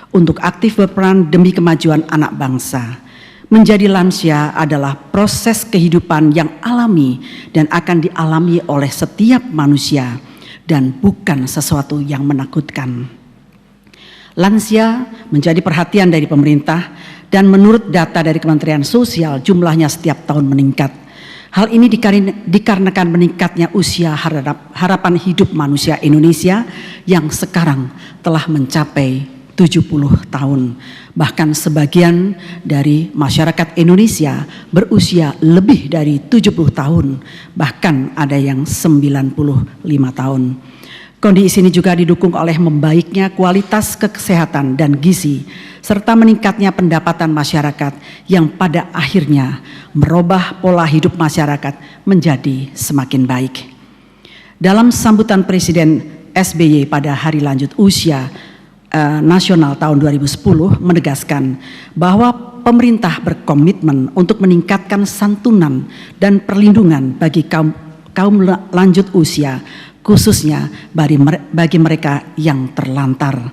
untuk aktif berperan demi kemajuan anak bangsa. Menjadi lansia adalah proses kehidupan yang alami dan akan dialami oleh setiap manusia dan bukan sesuatu yang menakutkan. Lansia menjadi perhatian dari pemerintah dan menurut data dari Kementerian Sosial jumlahnya setiap tahun meningkat. Hal ini dikarenakan meningkatnya usia harapan hidup manusia Indonesia yang sekarang telah mencapai 70 tahun. Bahkan sebagian dari masyarakat Indonesia berusia lebih dari 70 tahun, bahkan ada yang 95 tahun. Kondisi ini juga didukung oleh membaiknya kualitas kesehatan dan gizi, serta meningkatnya pendapatan masyarakat yang pada akhirnya merubah pola hidup masyarakat menjadi semakin baik. Dalam sambutan Presiden SBY pada Hari Lanjut Usia Nasional tahun 2010 menegaskan bahwa pemerintah berkomitmen untuk meningkatkan santunan dan perlindungan bagi kaum lanjut usia, khususnya bagi mereka yang terlantar,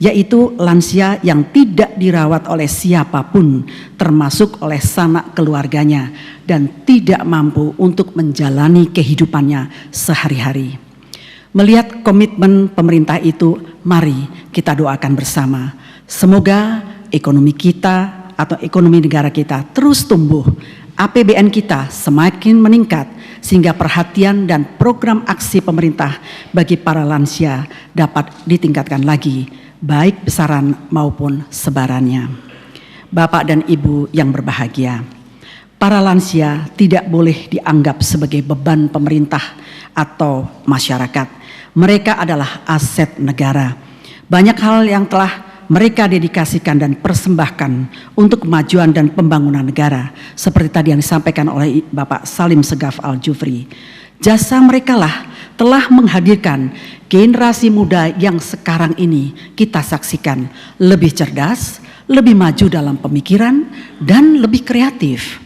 yaitu lansia yang tidak dirawat oleh siapapun, termasuk oleh sanak keluarganya, dan tidak mampu untuk menjalani kehidupannya sehari-hari. Melihat komitmen pemerintah itu, mari kita doakan bersama. Semoga ekonomi kita atau ekonomi negara kita terus tumbuh, APBN kita semakin meningkat, sehingga perhatian dan program aksi pemerintah bagi para lansia dapat ditingkatkan lagi, baik besaran maupun sebarannya. Bapak dan Ibu yang berbahagia, para lansia tidak boleh dianggap sebagai beban pemerintah atau masyarakat. Mereka adalah aset negara. Banyak hal yang telah mereka dedikasikan dan persembahkan untuk kemajuan dan pembangunan negara, seperti tadi yang disampaikan oleh Bapak Salim Segaf Al-Jufri. Jasa mereka lah telah menghadirkan generasi muda yang sekarang ini kita saksikan lebih cerdas, lebih maju dalam pemikiran, dan lebih kreatif.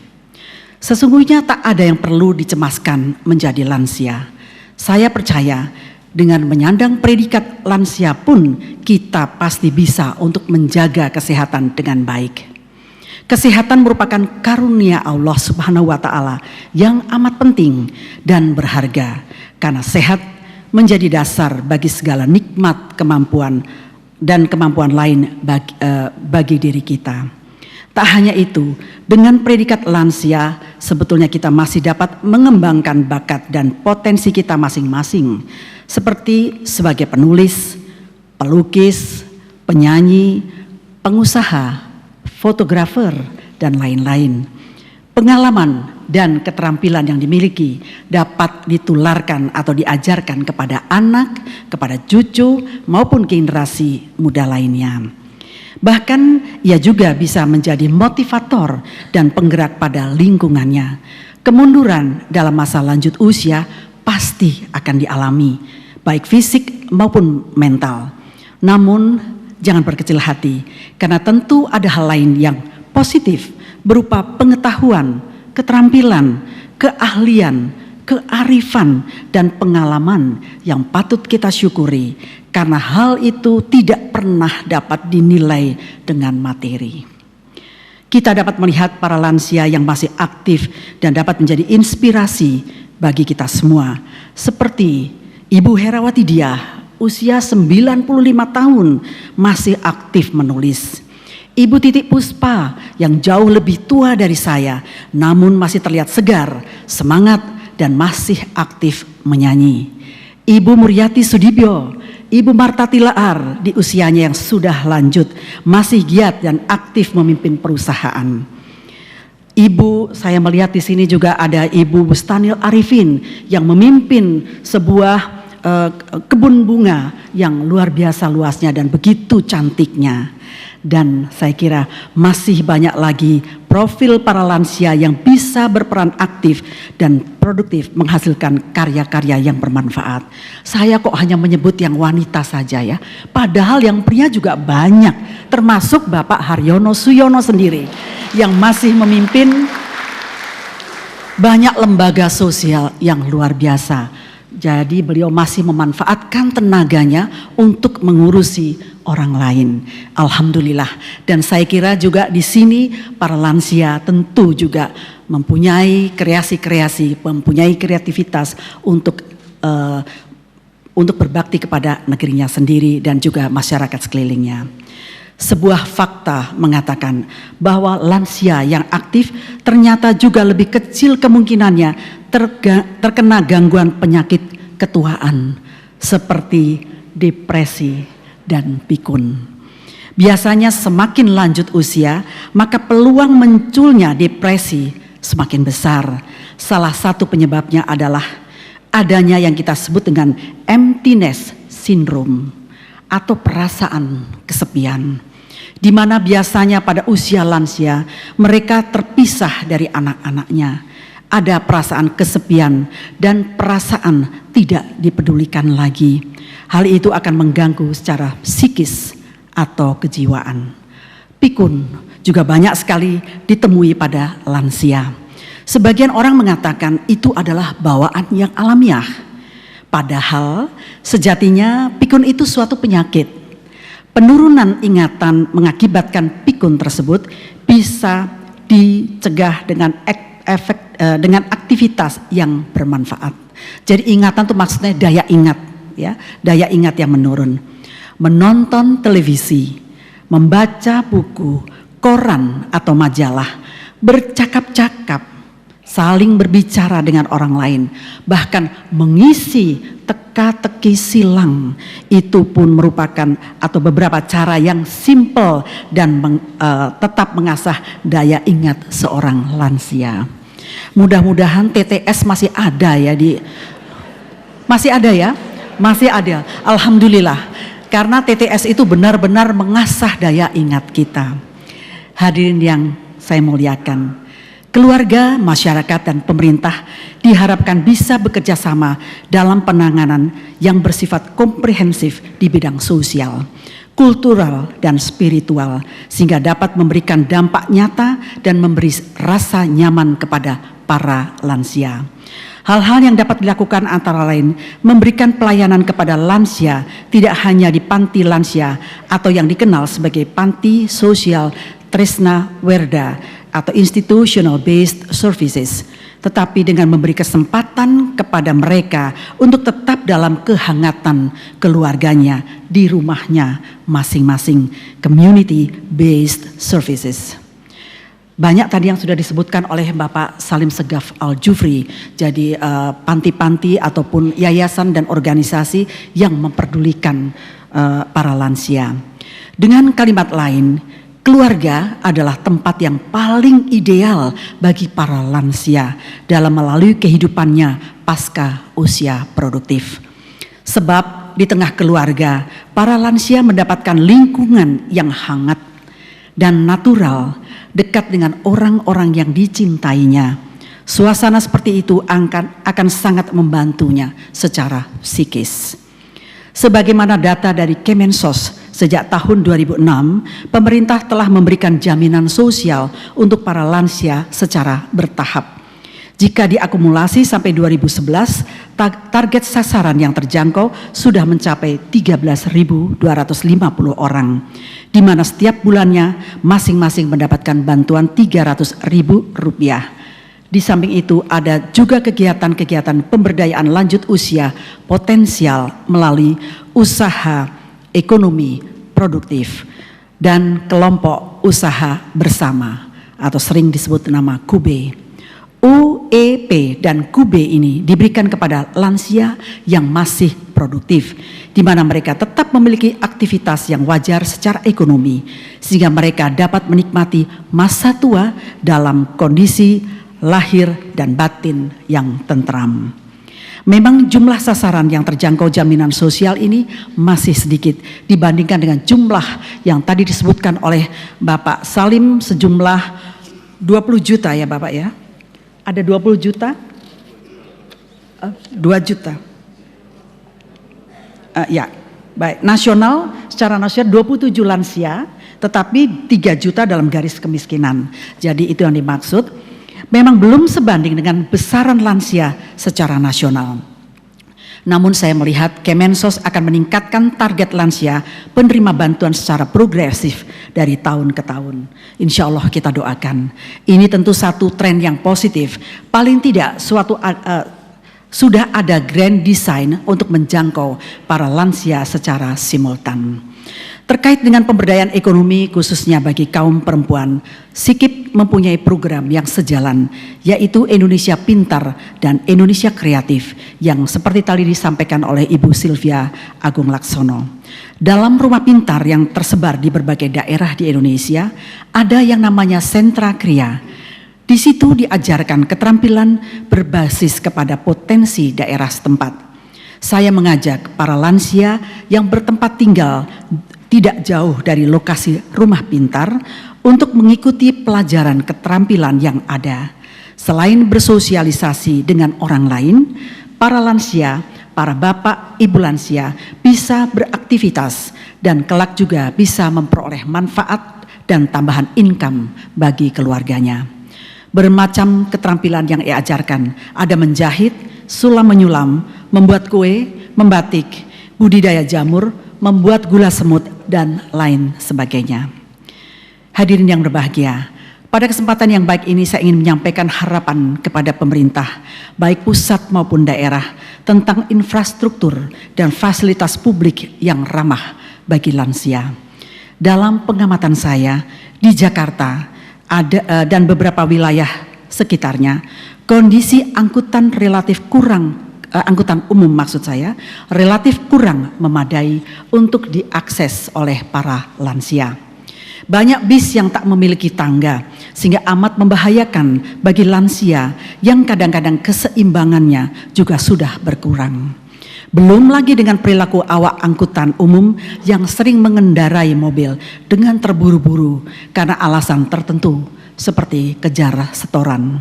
Sesungguhnya tak ada yang perlu dicemaskan menjadi lansia. Saya percaya dengan menyandang predikat lansia pun kita pasti bisa untuk menjaga kesehatan dengan baik. Kesehatan merupakan karunia Allah Subhanahu wa Ta'ala yang amat penting dan berharga, karena sehat menjadi dasar bagi segala nikmat, kemampuan dan kemampuan lain bagi diri kita. Tak hanya itu, dengan predikat lansia sebetulnya kita masih dapat mengembangkan bakat dan potensi kita masing-masing, seperti sebagai penulis, pelukis, penyanyi, pengusaha, fotografer, dan lain-lain. Pengalaman dan keterampilan yang dimiliki dapat ditularkan atau diajarkan kepada anak, kepada cucu, maupun generasi muda lainnya. Bahkan ia juga bisa menjadi motivator dan penggerak pada lingkungannya. Kemunduran dalam masa lanjut usia pasti akan dialami, baik fisik maupun mental. Namun jangan berkecil hati, karena tentu ada hal lain yang positif berupa pengetahuan, keterampilan, keahlian, kearifan, dan pengalaman yang patut kita syukuri, karena hal itu tidak pernah dapat dinilai dengan materi. Kita dapat melihat para lansia yang masih aktif dan dapat menjadi inspirasi bagi kita semua, seperti Ibu Herawati Diah, usia 95 tahun, masih aktif menulis. Ibu Titik Puspa yang jauh lebih tua dari saya, namun masih terlihat segar, semangat, dan masih aktif menyanyi. Ibu Muryati Sudibyo, Ibu Marta Tilaar di usianya yang sudah lanjut, masih giat dan aktif memimpin perusahaan. Ibu, saya melihat di sini juga ada Ibu Bustanil Arifin yang memimpin sebuah kebun bunga yang luar biasa luasnya dan begitu cantiknya. Dan saya kira masih banyak lagi profil para lansia yang bisa berperan aktif dan produktif menghasilkan karya-karya yang bermanfaat. Saya kok hanya menyebut yang wanita saja ya, padahal yang pria juga banyak, termasuk Bapak Haryono Suyono sendiri yang masih memimpin banyak lembaga sosial yang luar biasa. Jadi beliau masih memanfaatkan tenaganya untuk mengurusi orang lain. Alhamdulillah. Dan saya kira juga di sini para lansia tentu juga mempunyai kreasi-kreasi, mempunyai kreativitas untuk berbakti kepada negerinya sendiri dan juga masyarakat sekelilingnya. Sebuah fakta mengatakan bahwa lansia yang aktif ternyata juga lebih kecil kemungkinannya terkena gangguan penyakit ketuaan seperti depresi dan pikun. Biasanya semakin lanjut usia, maka peluang munculnya depresi semakin besar. Salah satu penyebabnya adalah adanya yang kita sebut dengan emptiness syndrome atau perasaan kesepian, di mana biasanya pada usia lansia mereka terpisah dari anak-anaknya. Ada perasaan kesepian dan perasaan tidak dipedulikan lagi. Hal itu akan mengganggu secara psikis atau kejiwaan. Pikun juga banyak sekali ditemui pada lansia. Sebagian orang mengatakan itu adalah bawaan yang alamiah. Padahal sejatinya pikun itu suatu penyakit. Penurunan ingatan mengakibatkan pikun tersebut bisa dicegah dengan dengan aktivitas yang bermanfaat. Jadi ingatan itu maksudnya daya ingat, ya, daya ingat yang menurun. Menonton televisi, membaca buku, koran atau majalah, bercakap-cakap, saling berbicara dengan orang lain, bahkan mengisi teka-teki silang, itu pun merupakan atau beberapa cara yang simple dan tetap mengasah daya ingat seorang lansia. Mudah-mudahan TTS masih ada ya masih ada ya, masih ada. Alhamdulillah, karena TTS itu benar-benar mengasah daya ingat kita. Hadirin yang saya muliakan, keluarga, masyarakat, dan pemerintah diharapkan bisa bekerja sama dalam penanganan yang bersifat komprehensif di bidang sosial, kultural, dan spiritual, sehingga dapat memberikan dampak nyata dan memberi rasa nyaman kepada para lansia. Hal-hal yang dapat dilakukan antara lain memberikan pelayanan kepada lansia tidak hanya di panti lansia atau yang dikenal sebagai panti sosial Tresna Werda atau Institutional Based Services, tetapi dengan memberi kesempatan kepada mereka untuk tetap dalam kehangatan keluarganya di rumahnya masing-masing, Community Based Services. Banyak tadi yang sudah disebutkan oleh Bapak Salim Segaf Al-Jufri, jadi panti-panti ataupun yayasan dan organisasi yang memperdulikan para lansia. Dengan kalimat lain, keluarga adalah tempat yang paling ideal bagi para lansia dalam melalui kehidupannya pasca usia produktif. Sebab di tengah keluarga, para lansia mendapatkan lingkungan yang hangat dan natural, dekat dengan orang-orang yang dicintainya. Suasana seperti itu akan sangat membantunya secara psikis. Sebagaimana data dari Kemensos, sejak tahun 2006, pemerintah telah memberikan jaminan sosial untuk para lansia secara bertahap. Jika diakumulasi sampai 2011, target sasaran yang terjangkau sudah mencapai 13.250 orang, di mana setiap bulannya masing-masing mendapatkan bantuan Rp300.000. Di samping itu ada juga kegiatan-kegiatan pemberdayaan lanjut usia potensial melalui usaha ekonomi produktif dan kelompok usaha bersama atau sering disebut nama KUBE. UEP dan KUBE ini diberikan kepada lansia yang masih produktif, di mana mereka tetap memiliki aktivitas yang wajar secara ekonomi, sehingga mereka dapat menikmati masa tua dalam kondisi lahir dan batin yang tentram. Memang jumlah sasaran yang terjangkau jaminan sosial ini masih sedikit dibandingkan dengan jumlah yang tadi disebutkan oleh Bapak Salim, sejumlah 20 juta ya Bapak ya. Ada 20 juta? 2 juta. Ya, baik. Nasional, secara nasional 27 lansia, tetapi 3 juta dalam garis kemiskinan. Jadi itu yang dimaksud. Memang belum sebanding dengan besaran lansia secara nasional. Namun saya melihat Kemensos akan meningkatkan target lansia penerima bantuan secara progresif dari tahun ke tahun. Insya Allah kita doakan. Ini tentu satu tren yang positif. Paling tidak sudah ada grand design untuk menjangkau para lansia secara simultan. Terkait dengan pemberdayaan ekonomi khususnya bagi kaum perempuan, SIKIP mempunyai program yang sejalan, yaitu Indonesia Pintar dan Indonesia Kreatif, yang seperti tadi disampaikan oleh Ibu Sylvia Agung Laksono. Dalam rumah pintar yang tersebar di berbagai daerah di Indonesia, ada yang namanya sentra kria. Di situ diajarkan keterampilan berbasis kepada potensi daerah setempat. Saya mengajak para lansia yang bertempat tinggal tidak jauh dari lokasi rumah pintar untuk mengikuti pelajaran keterampilan yang ada. Selain bersosialisasi dengan orang lain, para lansia, para bapak, ibu lansia bisa beraktivitas dan kelak juga bisa memperoleh manfaat dan tambahan income bagi keluarganya. Bermacam keterampilan yang ia ajarkan, ada menjahit, sulam menyulam, membuat kue, membatik, budidaya jamur, membuat gula semut, dan lain sebagainya. Hadirin yang berbahagia, pada kesempatan yang baik ini saya ingin menyampaikan harapan kepada pemerintah, baik pusat maupun daerah, tentang infrastruktur dan fasilitas publik yang ramah bagi lansia. Dalam pengamatan saya, di Jakarta ada dan beberapa wilayah sekitarnya, kondisi angkutan relatif kurang, angkutan umum maksud saya, relatif kurang memadai untuk diakses oleh para lansia. Banyak bis yang tak memiliki tangga, sehingga amat membahayakan bagi lansia yang kadang-kadang keseimbangannya juga sudah berkurang. Belum lagi dengan perilaku awak angkutan umum yang sering mengendarai mobil dengan terburu-buru karena alasan tertentu seperti kejar setoran.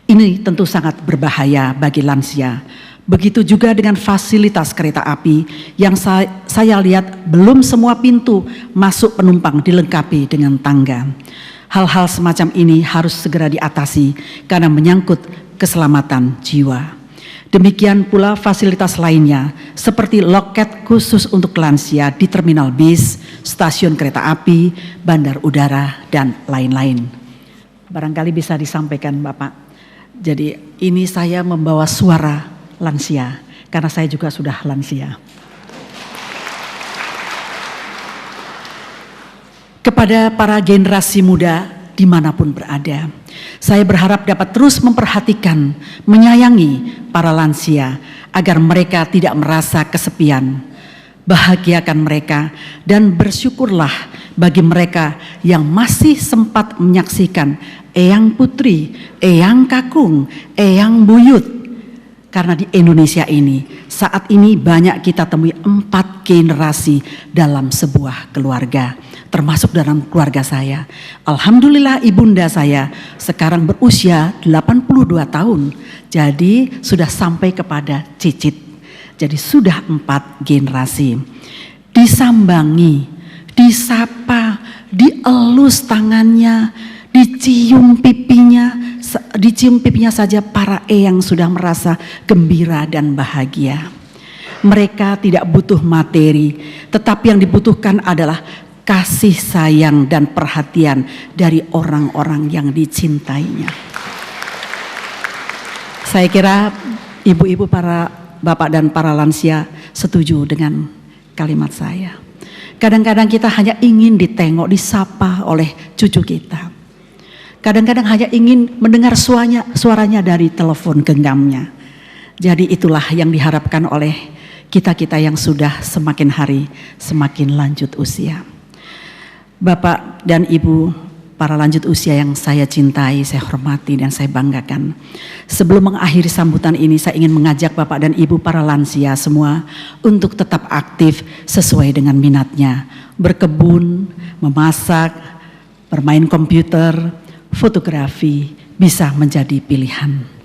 Ini tentu sangat berbahaya bagi lansia. Begitu juga dengan fasilitas kereta api yang saya lihat belum semua pintu masuk penumpang dilengkapi dengan tangga. Hal-hal semacam ini harus segera diatasi karena menyangkut keselamatan jiwa. Demikian pula fasilitas lainnya seperti loket khusus untuk lansia di terminal bis, stasiun kereta api, bandar udara, dan lain-lain. Barangkali bisa disampaikan Bapak. Jadi ini saya membawa suara lansia karena saya juga sudah lansia. Kepada para generasi muda dimanapun berada, saya berharap dapat terus memperhatikan, menyayangi para lansia agar mereka tidak merasa kesepian. Bahagiakan mereka dan bersyukurlah bagi mereka yang masih sempat menyaksikan Eyang Putri, Eyang Kakung, Eyang Buyut. Karena di Indonesia ini, saat ini banyak kita temui 4 generasi dalam sebuah keluarga. Termasuk dalam keluarga saya. Alhamdulillah ibunda saya sekarang berusia 82 tahun. Jadi sudah sampai kepada cicit. Jadi sudah 4 generasi. Disambangi, disapa, dielus tangannya, dicium pipinya saja para eyang sudah merasa gembira dan bahagia. Mereka tidak butuh materi, tetapi yang dibutuhkan adalah kasih sayang dan perhatian dari orang-orang yang dicintainya. Saya kira ibu-ibu, para bapak dan para lansia setuju dengan kalimat saya. Kadang-kadang kita hanya ingin ditengok, disapa oleh cucu kita. Kadang-kadang hanya ingin mendengar suaranya dari telepon genggamnya. Jadi itulah yang diharapkan oleh kita-kita yang sudah semakin hari semakin lanjut usia. Bapak dan Ibu para lanjut usia yang saya cintai, saya hormati dan saya banggakan. Sebelum mengakhiri sambutan ini, saya ingin mengajak Bapak dan Ibu para lansia semua untuk tetap aktif sesuai dengan minatnya. Berkebun, memasak, bermain komputer, fotografi bisa menjadi pilihan.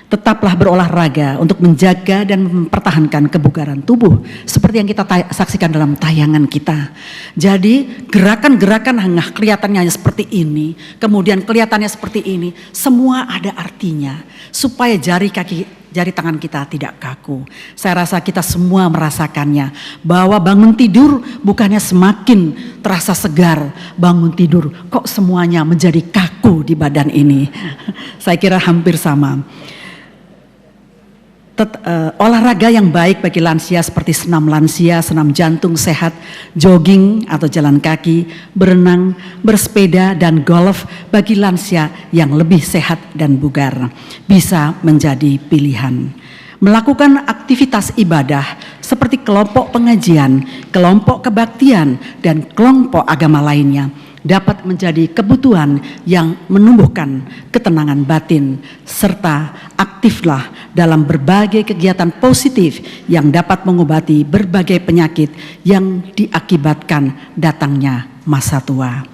Tetaplah berolahraga untuk menjaga dan mempertahankan kebugaran tubuh seperti yang kita saksikan dalam tayangan kita. Jadi gerakan-gerakan kelihatannya seperti ini, kemudian kelihatannya seperti ini, semua ada artinya supaya jari tangan kita tidak kaku. Saya rasa kita semua merasakannya bahwa bangun tidur bukannya semakin terasa segar, bangun tidur kok semuanya menjadi kaku di badan ini. Saya kira hampir sama. Olahraga yang baik bagi lansia seperti senam lansia, senam jantung sehat, jogging atau jalan kaki, berenang, bersepeda dan golf bagi lansia yang lebih sehat dan bugar bisa menjadi pilihan. Melakukan aktivitas ibadah seperti kelompok pengajian, kelompok kebaktian dan kelompok agama lainnya dapat menjadi kebutuhan yang menumbuhkan ketenangan batin, serta aktiflah dalam berbagai kegiatan positif yang dapat mengobati berbagai penyakit yang diakibatkan datangnya masa tua.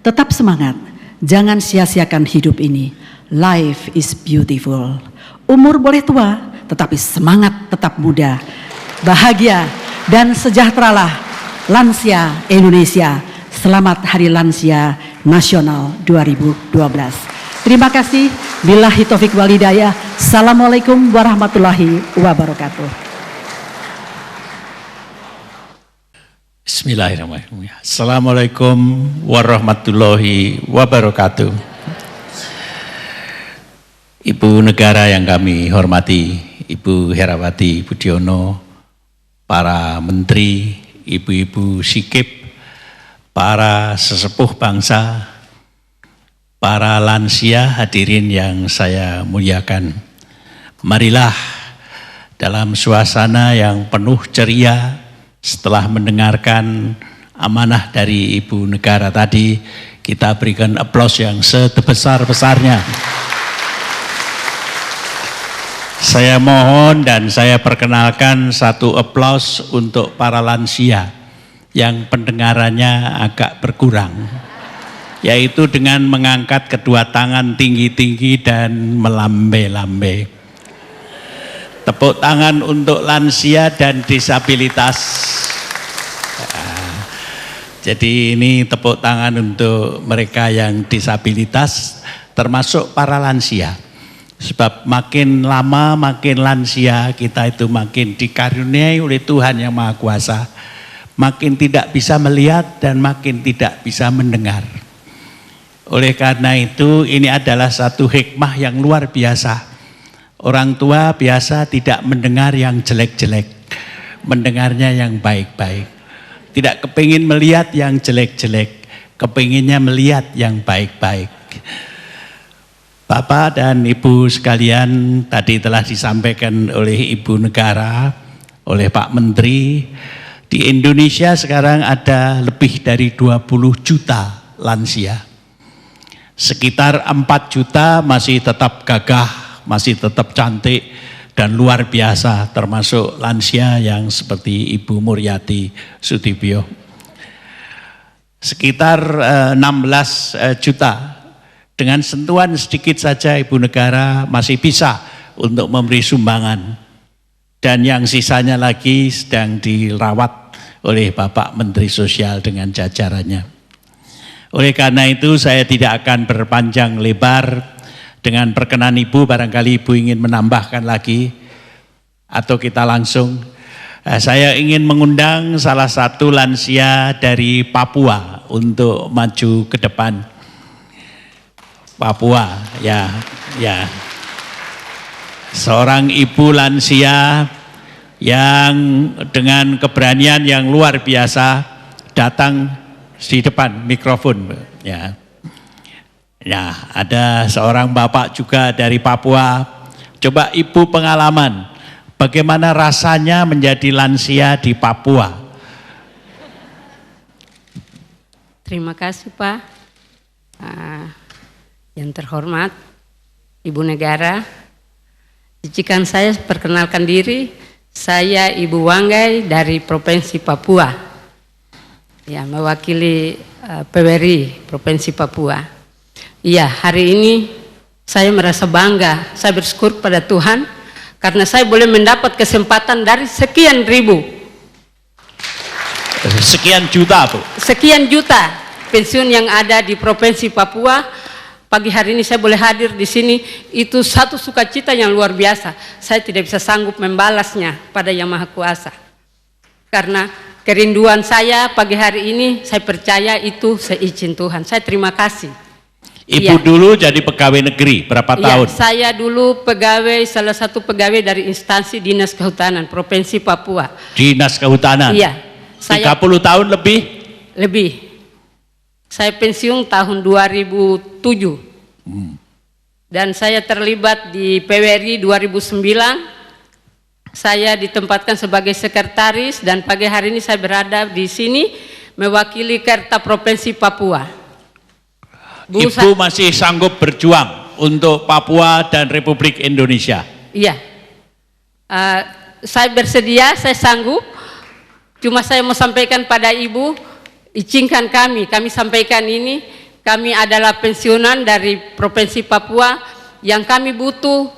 Tetap semangat, jangan sia-siakan hidup ini. Life is beautiful. Umur boleh tua, tetapi semangat tetap muda. Bahagia dan sejahteralah lansia Indonesia. Selamat Hari Lansia Nasional 2012. Terima kasih. Billahi taufik wal hidayah. Assalamualaikum warahmatullahi wabarakatuh. Bismillahirrahmanirrahim. Assalamualaikum warahmatullahi wabarakatuh. Ibu Negara yang kami hormati, Ibu Herawati Budiono, para menteri, ibu-ibu sikip, para sesepuh bangsa, para lansia hadirin yang saya muliakan. Marilah dalam suasana yang penuh ceria setelah mendengarkan amanah dari Ibu Negara tadi, kita berikan aplaus yang sebesar-besarnya. Saya mohon dan saya perkenalkan satu aplaus untuk para lansia yang pendengarannya agak berkurang, yaitu dengan mengangkat kedua tangan tinggi-tinggi dan melambai-lambai. Tepuk tangan untuk lansia dan disabilitas. Jadi ini tepuk tangan untuk mereka yang disabilitas, termasuk para lansia. Sebab makin lama, makin lansia, kita itu makin dikaruniai oleh Tuhan Yang Maha Kuasa. Makin tidak bisa melihat dan makin tidak bisa mendengar. Oleh karena itu, ini adalah satu hikmah yang luar biasa. Orang tua biasa tidak mendengar yang jelek-jelek, mendengarnya yang baik-baik. Tidak kepingin melihat yang jelek-jelek, kepinginnya melihat yang baik-baik. Bapak dan Ibu sekalian, tadi telah disampaikan oleh Ibu Negara, oleh Pak Menteri, di Indonesia sekarang ada lebih dari 20 juta lansia. Sekitar 4 juta masih tetap gagah, masih tetap cantik dan luar biasa, termasuk lansia yang seperti Ibu Muryati Sudibyo. Sekitar 16 juta. Dengan sentuhan sedikit saja Ibu Negara masih bisa untuk memberi sumbangan. Dan yang sisanya lagi sedang dirawat oleh Bapak Menteri Sosial dengan jajarannya. Oleh karena itu saya tidak akan berpanjang lebar. Dengan perkenan Ibu, barangkali Ibu ingin menambahkan lagi. Atau kita langsung. Saya ingin mengundang salah satu lansia dari Papua untuk maju ke depan. Papua, ya. Seorang ibu lansia yang dengan keberanian yang luar biasa datang di depan mikrofon, ya. Ya, ada seorang bapak juga dari Papua. Coba Ibu pengalaman, bagaimana rasanya menjadi lansia di Papua? Terima kasih Pak. Yang terhormat Ibu Negara, izinkan saya perkenalkan diri. Saya Ibu Wanggai dari Provinsi Papua, ya, mewakili PWRI Provinsi Papua. Iya, hari ini saya merasa bangga, saya bersyukur pada Tuhan karena saya boleh mendapat kesempatan dari sekian ribu, sekian juta, Bu. Sekian juta pensiun yang ada di Provinsi Papua. Pagi hari ini saya boleh hadir di sini, itu satu sukacita yang luar biasa. Saya tidak bisa sanggup membalasnya pada Yang Maha Kuasa. Karena kerinduan saya pagi hari ini, saya percaya itu seizin Tuhan. Saya terima kasih. Ibu dulu jadi pegawai negeri, berapa tahun? Saya dulu pegawai, salah satu pegawai dari instansi Dinas Kehutanan Provinsi Papua. Dinas Kehutanan? Iya. 30 tahun lebih? Lebih. Saya pensiun tahun 2007 dan saya terlibat di PWRI 2009. Saya ditempatkan sebagai sekretaris dan pagi hari ini saya berada di sini mewakili Kerta Provinsi Papua. Ibu masih sanggup berjuang untuk Papua dan Republik Indonesia? Iya, saya bersedia, saya sanggup. Cuma saya mau sampaikan pada Ibu, izinkan kami sampaikan ini, kami adalah pensiunan dari Provinsi Papua yang kami butuh.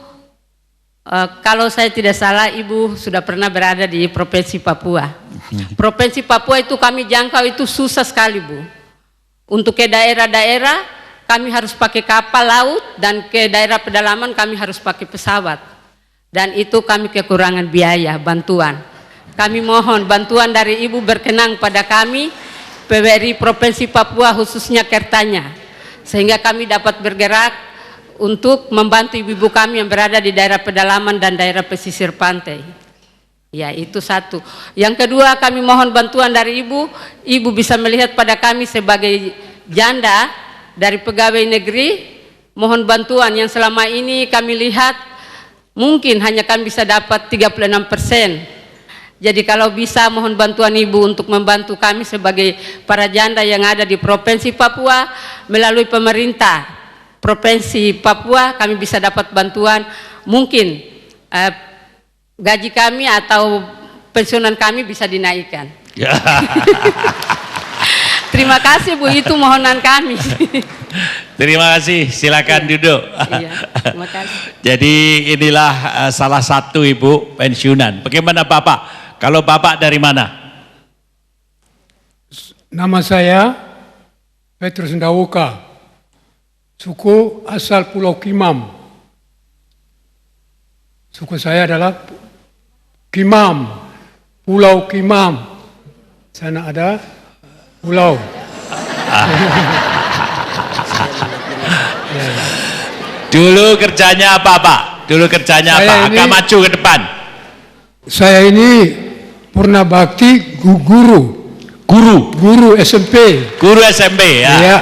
Kalau saya tidak salah, Ibu sudah pernah berada di Provinsi Papua. Provinsi Papua itu kami jangkau itu susah sekali, Bu. Untuk ke daerah-daerah kami harus pakai kapal laut dan ke daerah pedalaman kami harus pakai pesawat. Dan itu kami kekurangan biaya, bantuan. Kami mohon bantuan dari Ibu berkenan pada kami, PWRI Provinsi Papua khususnya Kertanya, sehingga kami dapat bergerak untuk membantu ibu-ibu kami yang berada di daerah pedalaman dan daerah pesisir pantai. Ya, itu satu. Yang kedua, kami mohon bantuan dari Ibu. Ibu bisa melihat pada kami sebagai janda dari pegawai negeri. Mohon bantuan yang selama ini kami lihat mungkin hanya kami bisa dapat 36%. Jadi kalau bisa mohon bantuan Ibu untuk membantu kami sebagai para janda yang ada di Provinsi Papua melalui pemerintah Provinsi Papua, kami bisa dapat bantuan, mungkin gaji kami atau pensiunan kami bisa dinaikkan. Terima kasih Bu, itu mohonan kami. Terima kasih, silakan duduk. Iya, terima kasih. Jadi inilah salah satu Ibu pensiunan. Bagaimana Bapak? Kalau Bapak dari mana? Nama saya Petrus Ndawuka, suku asal Pulau Kimam, Suku saya adalah Kimam, Pulau Kimam. Sana ada pulau. Dulu kerjanya apa Pak? Dulu kerjanya apa? Agak maju ke depan. Saya ini purna bakti guru SMP. Guru SMP ya. Iya.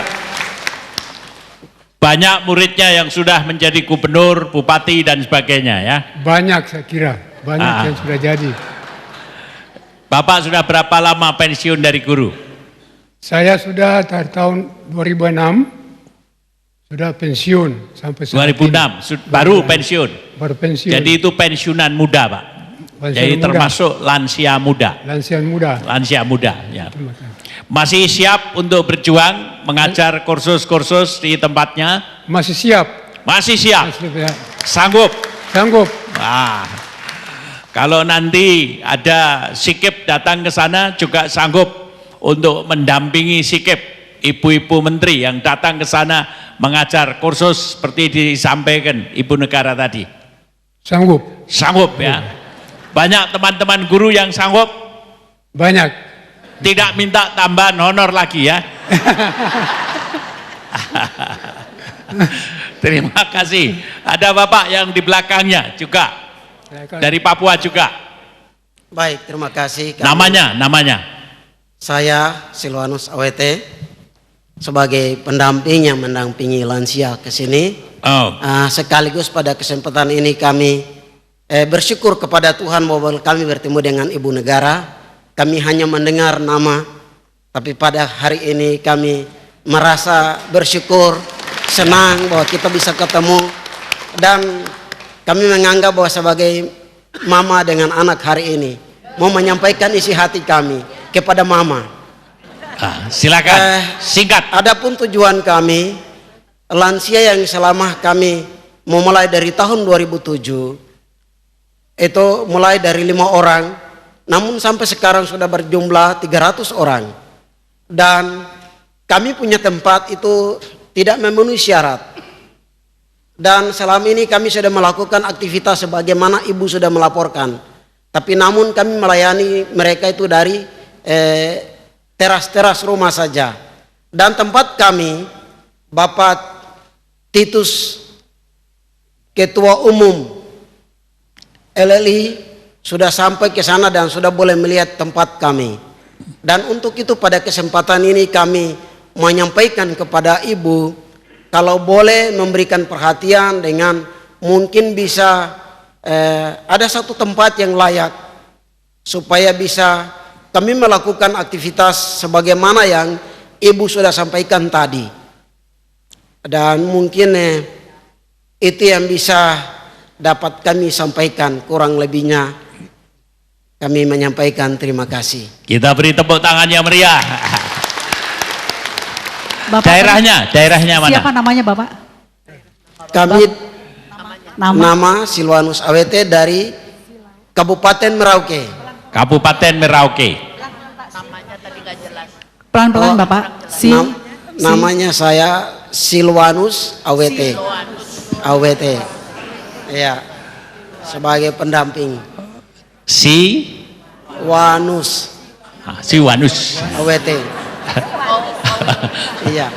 Banyak muridnya yang sudah menjadi gubernur, bupati dan sebagainya ya. Banyak saya kira, banyak yang sudah jadi. Bapak sudah berapa lama pensiun dari guru? Saya sudah dari tahun 2006 sudah pensiun sampai saat 2006 baru pensiun. Baru pensiun. Jadi itu pensiunan muda Pak. Jadi termasuk lansia muda. Lansia muda. Lansia muda ya. Masih siap untuk berjuang mengajar kursus-kursus di tempatnya? Masih siap. Masih siap. Ya. Sanggup. Sanggup. Wah. Kalau nanti ada Sikip datang ke sana juga sanggup untuk mendampingi Sikip, ibu-ibu menteri yang datang ke sana mengajar kursus seperti disampaikan Ibu Negara tadi. Sanggup. Sanggup ya. Banyak teman-teman guru yang sanggup? Banyak. Tidak minta tambahan honor lagi ya. Terima kasih. Ada Bapak yang di belakangnya juga. Dari Papua juga. Baik, terima kasih. Namanya? Saya Silwanus Awete sebagai pendamping yang mendampingi lansia ke sini. Sekaligus pada kesempatan ini kami bersyukur kepada Tuhan bahwa kami bertemu dengan Ibu Negara. Kami hanya mendengar nama, tapi pada hari ini kami merasa bersyukur, senang bahwa kita bisa ketemu, dan kami menganggap bahwa sebagai mama dengan anak hari ini mau menyampaikan isi hati kami kepada mama. Silakan singkat. Adapun tujuan kami lansia yang selama kami memulai dari tahun 2007 itu mulai dari 5 orang, namun sampai sekarang sudah berjumlah 300 orang, dan kami punya tempat itu tidak memenuhi syarat. Dan selama ini kami sudah melakukan aktivitas sebagaimana Ibu sudah melaporkan, tapi namun kami melayani mereka itu dari teras-teras rumah saja. Dan tempat kami, Bapak Titus, Ketua Umum LLI, sudah sampai ke sana dan sudah boleh melihat tempat kami. Dan untuk itu pada kesempatan ini kami menyampaikan kepada Ibu, kalau boleh memberikan perhatian dengan mungkin bisa ada satu tempat yang layak supaya bisa kami melakukan aktivitas sebagaimana yang Ibu sudah sampaikan tadi. Dan mungkin itu yang bisa dapat kami sampaikan, kurang lebihnya kami menyampaikan terima kasih. Kita beri tepuk tangan yang meriah. Bapak, daerahnya mana? Siapa namanya Bapak? Kami nama Silwanus Awete dari Kabupaten Merauke. Kabupaten Merauke. Pelan-pelan Bapak. Namanya saya Silwanus Awete. Awete. Ya, sebagai pendamping. Silwanus Awete. Iya.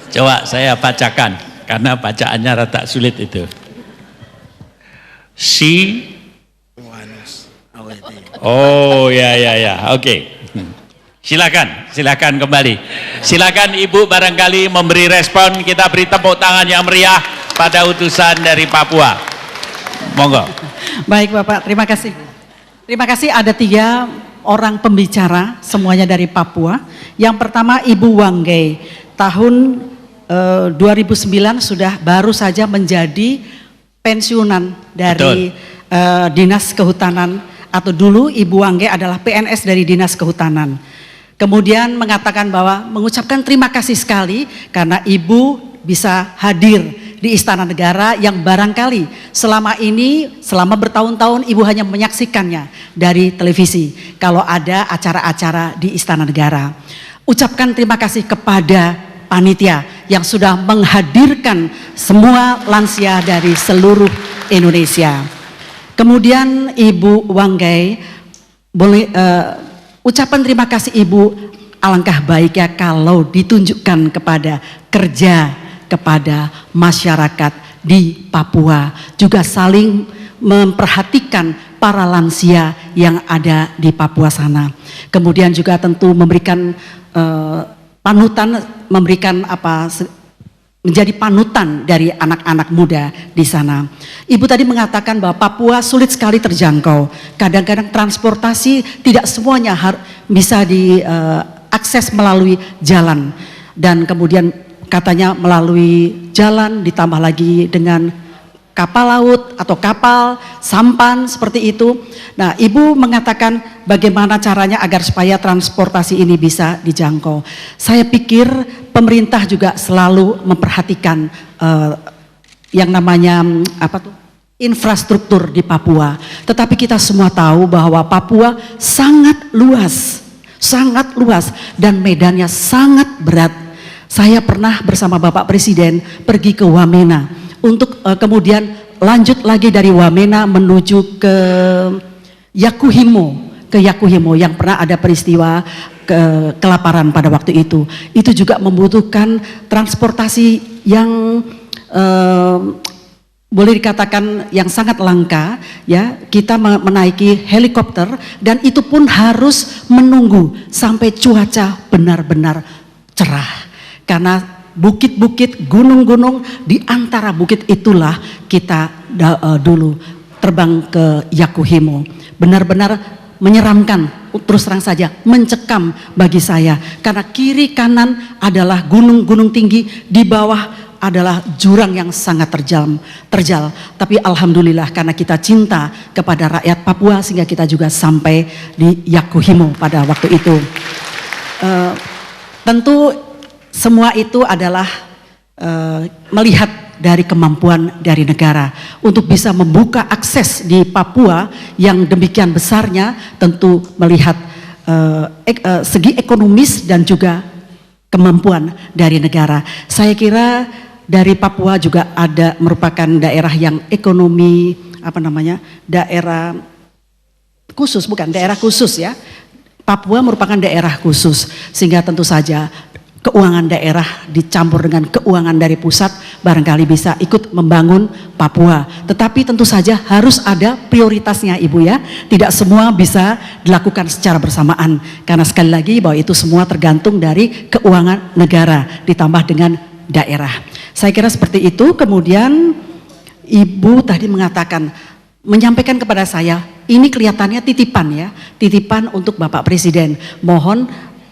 Coba saya bacakan karena bacaannya rada sulit itu. Oh ya, oke. Silakan kembali. Silakan Ibu barangkali memberi respon, kita beri tepuk tangan yang meriah pada utusan dari Papua. Monggo. Baik Bapak, terima kasih. Terima kasih, ada 3 orang pembicara, semuanya dari Papua. Yang pertama Ibu Wangge, tahun 2009 sudah baru saja menjadi pensiunan dari Dinas Kehutanan, atau dulu Ibu Wangge adalah PNS dari Dinas Kehutanan. Kemudian mengatakan bahwa mengucapkan terima kasih sekali karena Ibu bisa hadir di Istana Negara yang barangkali selama ini, selama bertahun-tahun Ibu hanya menyaksikannya dari televisi kalau ada acara-acara di Istana Negara. Ucapkan terima kasih kepada panitia yang sudah menghadirkan semua lansia dari seluruh Indonesia. Kemudian Ibu Wanggai, boleh ucapan terima kasih Ibu, alangkah baiknya kalau ditunjukkan kepada kerja kepada masyarakat di Papua, juga saling memperhatikan para lansia yang ada di Papua sana. Kemudian juga tentu memberikan panutan, memberikan menjadi panutan dari anak-anak muda di sana. Ibu tadi mengatakan bahwa Papua sulit sekali terjangkau. Kadang-kadang transportasi tidak semuanya bisa diakses melalui jalan, dan kemudian katanya melalui jalan ditambah lagi dengan kapal laut atau kapal sampan seperti itu. Nah, Ibu mengatakan bagaimana caranya agar supaya transportasi ini bisa dijangkau. Saya pikir pemerintah juga selalu memperhatikan yang namanya infrastruktur di Papua. Tetapi kita semua tahu bahwa Papua sangat luas dan medannya sangat berat. Saya pernah bersama Bapak Presiden pergi ke Wamena untuk kemudian lanjut lagi dari Wamena menuju ke Yakuhimo yang pernah ada peristiwa kelaparan pada waktu itu. Itu juga membutuhkan transportasi yang boleh dikatakan yang sangat langka, ya. Kita menaiki helikopter dan itu pun harus menunggu sampai cuaca benar-benar cerah. Karena bukit-bukit, gunung-gunung, di antara bukit itulah kita dulu terbang ke Yakuhimo. Benar-benar menyeramkan, terus terang saja, mencekam bagi saya. Karena kiri kanan adalah gunung-gunung tinggi, di bawah adalah jurang yang sangat terjal. Tapi alhamdulillah karena kita cinta kepada rakyat Papua sehingga kita juga sampai di Yakuhimo pada waktu itu. Tentu semua itu adalah melihat dari kemampuan dari negara untuk bisa membuka akses di Papua yang demikian besarnya, tentu melihat segi ekonomis dan juga kemampuan dari negara. Saya kira dari Papua juga merupakan daerah yang ekonomi daerah khusus, bukan daerah khusus ya. Papua merupakan daerah khusus sehingga tentu saja keuangan daerah dicampur dengan keuangan dari pusat barangkali bisa ikut membangun Papua. Tetapi tentu saja harus ada prioritasnya Ibu ya. Tidak semua bisa dilakukan secara bersamaan. Karena sekali lagi bahwa itu semua tergantung dari keuangan negara ditambah dengan daerah. Saya kira seperti itu. Kemudian Ibu tadi menyampaikan kepada saya, ini kelihatannya titipan ya. Titipan untuk Bapak Presiden. Mohon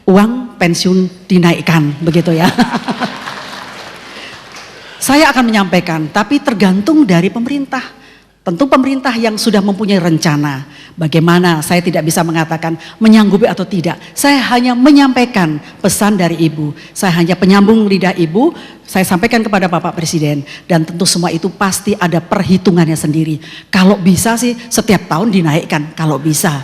uang pensiun dinaikkan, begitu ya. Saya akan menyampaikan, tapi tergantung dari pemerintah. Tentu pemerintah yang sudah mempunyai rencana. Bagaimana saya tidak bisa mengatakan menyanggupi atau tidak. Saya hanya menyampaikan pesan dari Ibu. Saya hanya penyambung lidah Ibu. Saya sampaikan kepada Bapak Presiden. Dan tentu semua itu pasti ada perhitungannya sendiri. Kalau bisa sih setiap tahun dinaikkan, kalau bisa.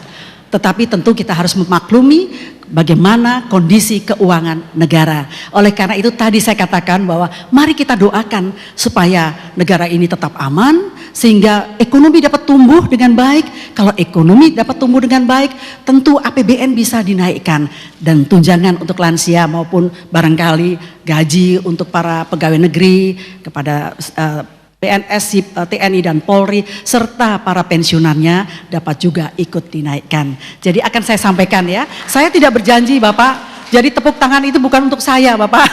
Tetapi tentu kita harus memaklumi bagaimana kondisi keuangan negara. Oleh karena itu tadi saya katakan bahwa mari kita doakan supaya negara ini tetap aman, sehingga ekonomi dapat tumbuh dengan baik. Kalau ekonomi dapat tumbuh dengan baik, tentu APBN bisa dinaikkan. Dan tunjangan untuk lansia maupun barangkali gaji untuk para pegawai negeri, kepada PNS, TNI dan Polri serta para pensiunannya dapat juga ikut dinaikkan. Jadi akan saya sampaikan ya. Saya tidak berjanji Bapak. Jadi tepuk tangan itu bukan untuk saya Bapak.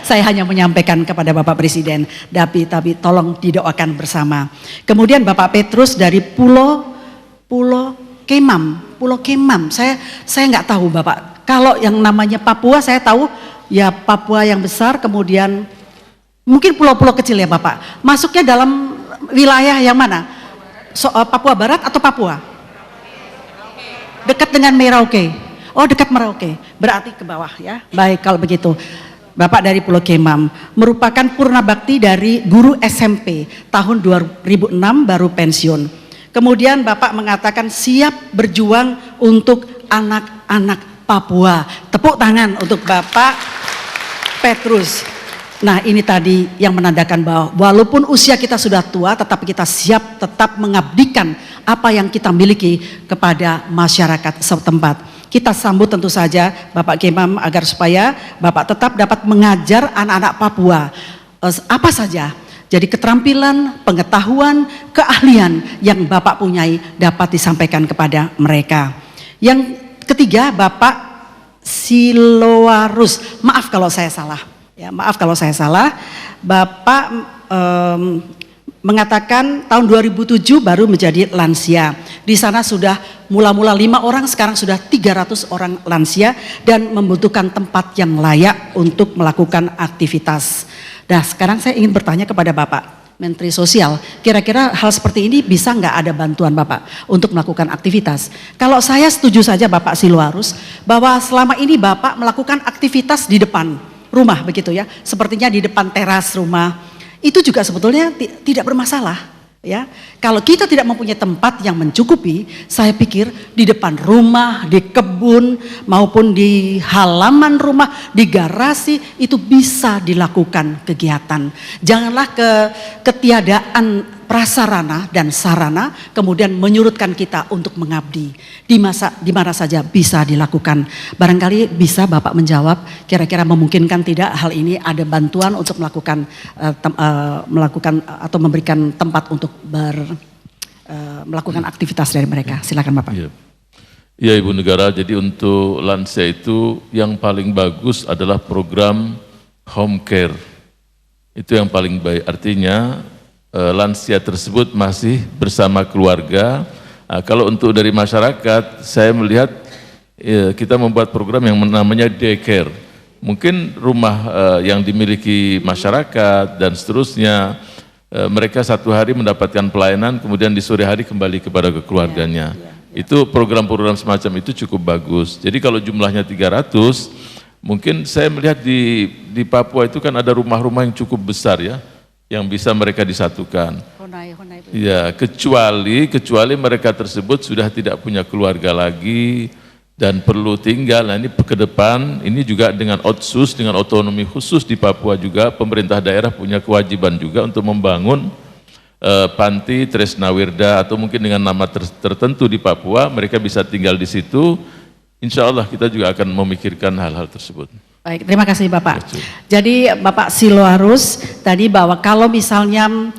Saya hanya menyampaikan kepada Bapak Presiden. Tapi tolong didoakan bersama. Kemudian Bapak Petrus dari Pulau Kemam. Saya nggak tahu Bapak. Kalau yang namanya Papua saya tahu ya Papua yang besar, kemudian mungkin pulau-pulau kecil ya Bapak. Masuknya dalam wilayah yang mana? Papua Barat atau Papua? Dekat dengan Merauke. Oh, dekat Merauke. Berarti ke bawah ya. Baik kalau begitu. Bapak dari Pulau Kemam merupakan purna bakti dari guru SMP. Tahun 2006 baru pensiun. Kemudian Bapak mengatakan siap berjuang untuk anak-anak Papua. Tepuk tangan untuk Bapak Petrus. Nah, ini tadi yang menandakan bahwa walaupun usia kita sudah tua, tetapi kita siap tetap mengabdikan apa yang kita miliki kepada masyarakat setempat. Kita sambut tentu saja Bapak Kemam agar supaya Bapak tetap dapat mengajar anak-anak Papua apa saja. Jadi keterampilan, pengetahuan, keahlian yang Bapak punyai dapat disampaikan kepada mereka. Yang ketiga, Bapak Siloarus, maaf kalau saya salah. Ya, maaf kalau saya salah. Bapak mengatakan tahun 2007 baru menjadi lansia. Di sana sudah mula-mula 5 orang, sekarang sudah 300 orang lansia dan membutuhkan tempat yang layak untuk melakukan aktivitas. Nah, sekarang saya ingin bertanya kepada Bapak Menteri Sosial, kira-kira hal seperti ini bisa nggak ada bantuan Bapak untuk melakukan aktivitas? Kalau saya setuju saja Bapak Siloarus bahwa selama ini Bapak melakukan aktivitas di depan rumah begitu ya, sepertinya di depan teras rumah, itu juga sebetulnya tidak bermasalah. Ya, kalau kita tidak mempunyai tempat yang mencukupi, saya pikir di depan rumah, di kebun, maupun di halaman rumah, di garasi itu bisa dilakukan kegiatan. Janganlah ketiadaan prasarana dan sarana kemudian menyurutkan kita untuk mengabdi. Di mana saja bisa dilakukan. Barangkali bisa Bapak menjawab, kira-kira memungkinkan tidak hal ini ada bantuan untuk melakukan atau memberikan tempat untuk melakukan aktivitas dari mereka. Silakan Bapak. Ya Ibu Negara, jadi untuk lansia itu yang paling bagus adalah program home care. Itu yang paling baik, artinya lansia tersebut masih bersama keluarga. Nah, kalau untuk dari masyarakat, saya melihat kita membuat program yang namanya daycare. Mungkin rumah yang dimiliki masyarakat dan seterusnya, mereka satu hari mendapatkan pelayanan, kemudian di sore hari kembali kepada keluarganya. Itu program-program semacam itu cukup bagus. Jadi kalau jumlahnya 300, mungkin saya melihat di Papua itu kan ada rumah-rumah yang cukup besar ya, yang bisa mereka disatukan. Ya, kecuali mereka tersebut sudah tidak punya keluarga lagi dan perlu tinggal. Nah, ini ke depan ini juga dengan otsus, dengan otonomi khusus di Papua juga pemerintah daerah punya kewajiban juga untuk membangun panti Tresnawirda atau mungkin dengan nama tertentu di Papua, mereka bisa tinggal di situ. Insya Allah kita juga akan memikirkan hal-hal tersebut. Baik, terima kasih Bapak. Jadi Bapak Siloarus tadi bahwa kalau misalnya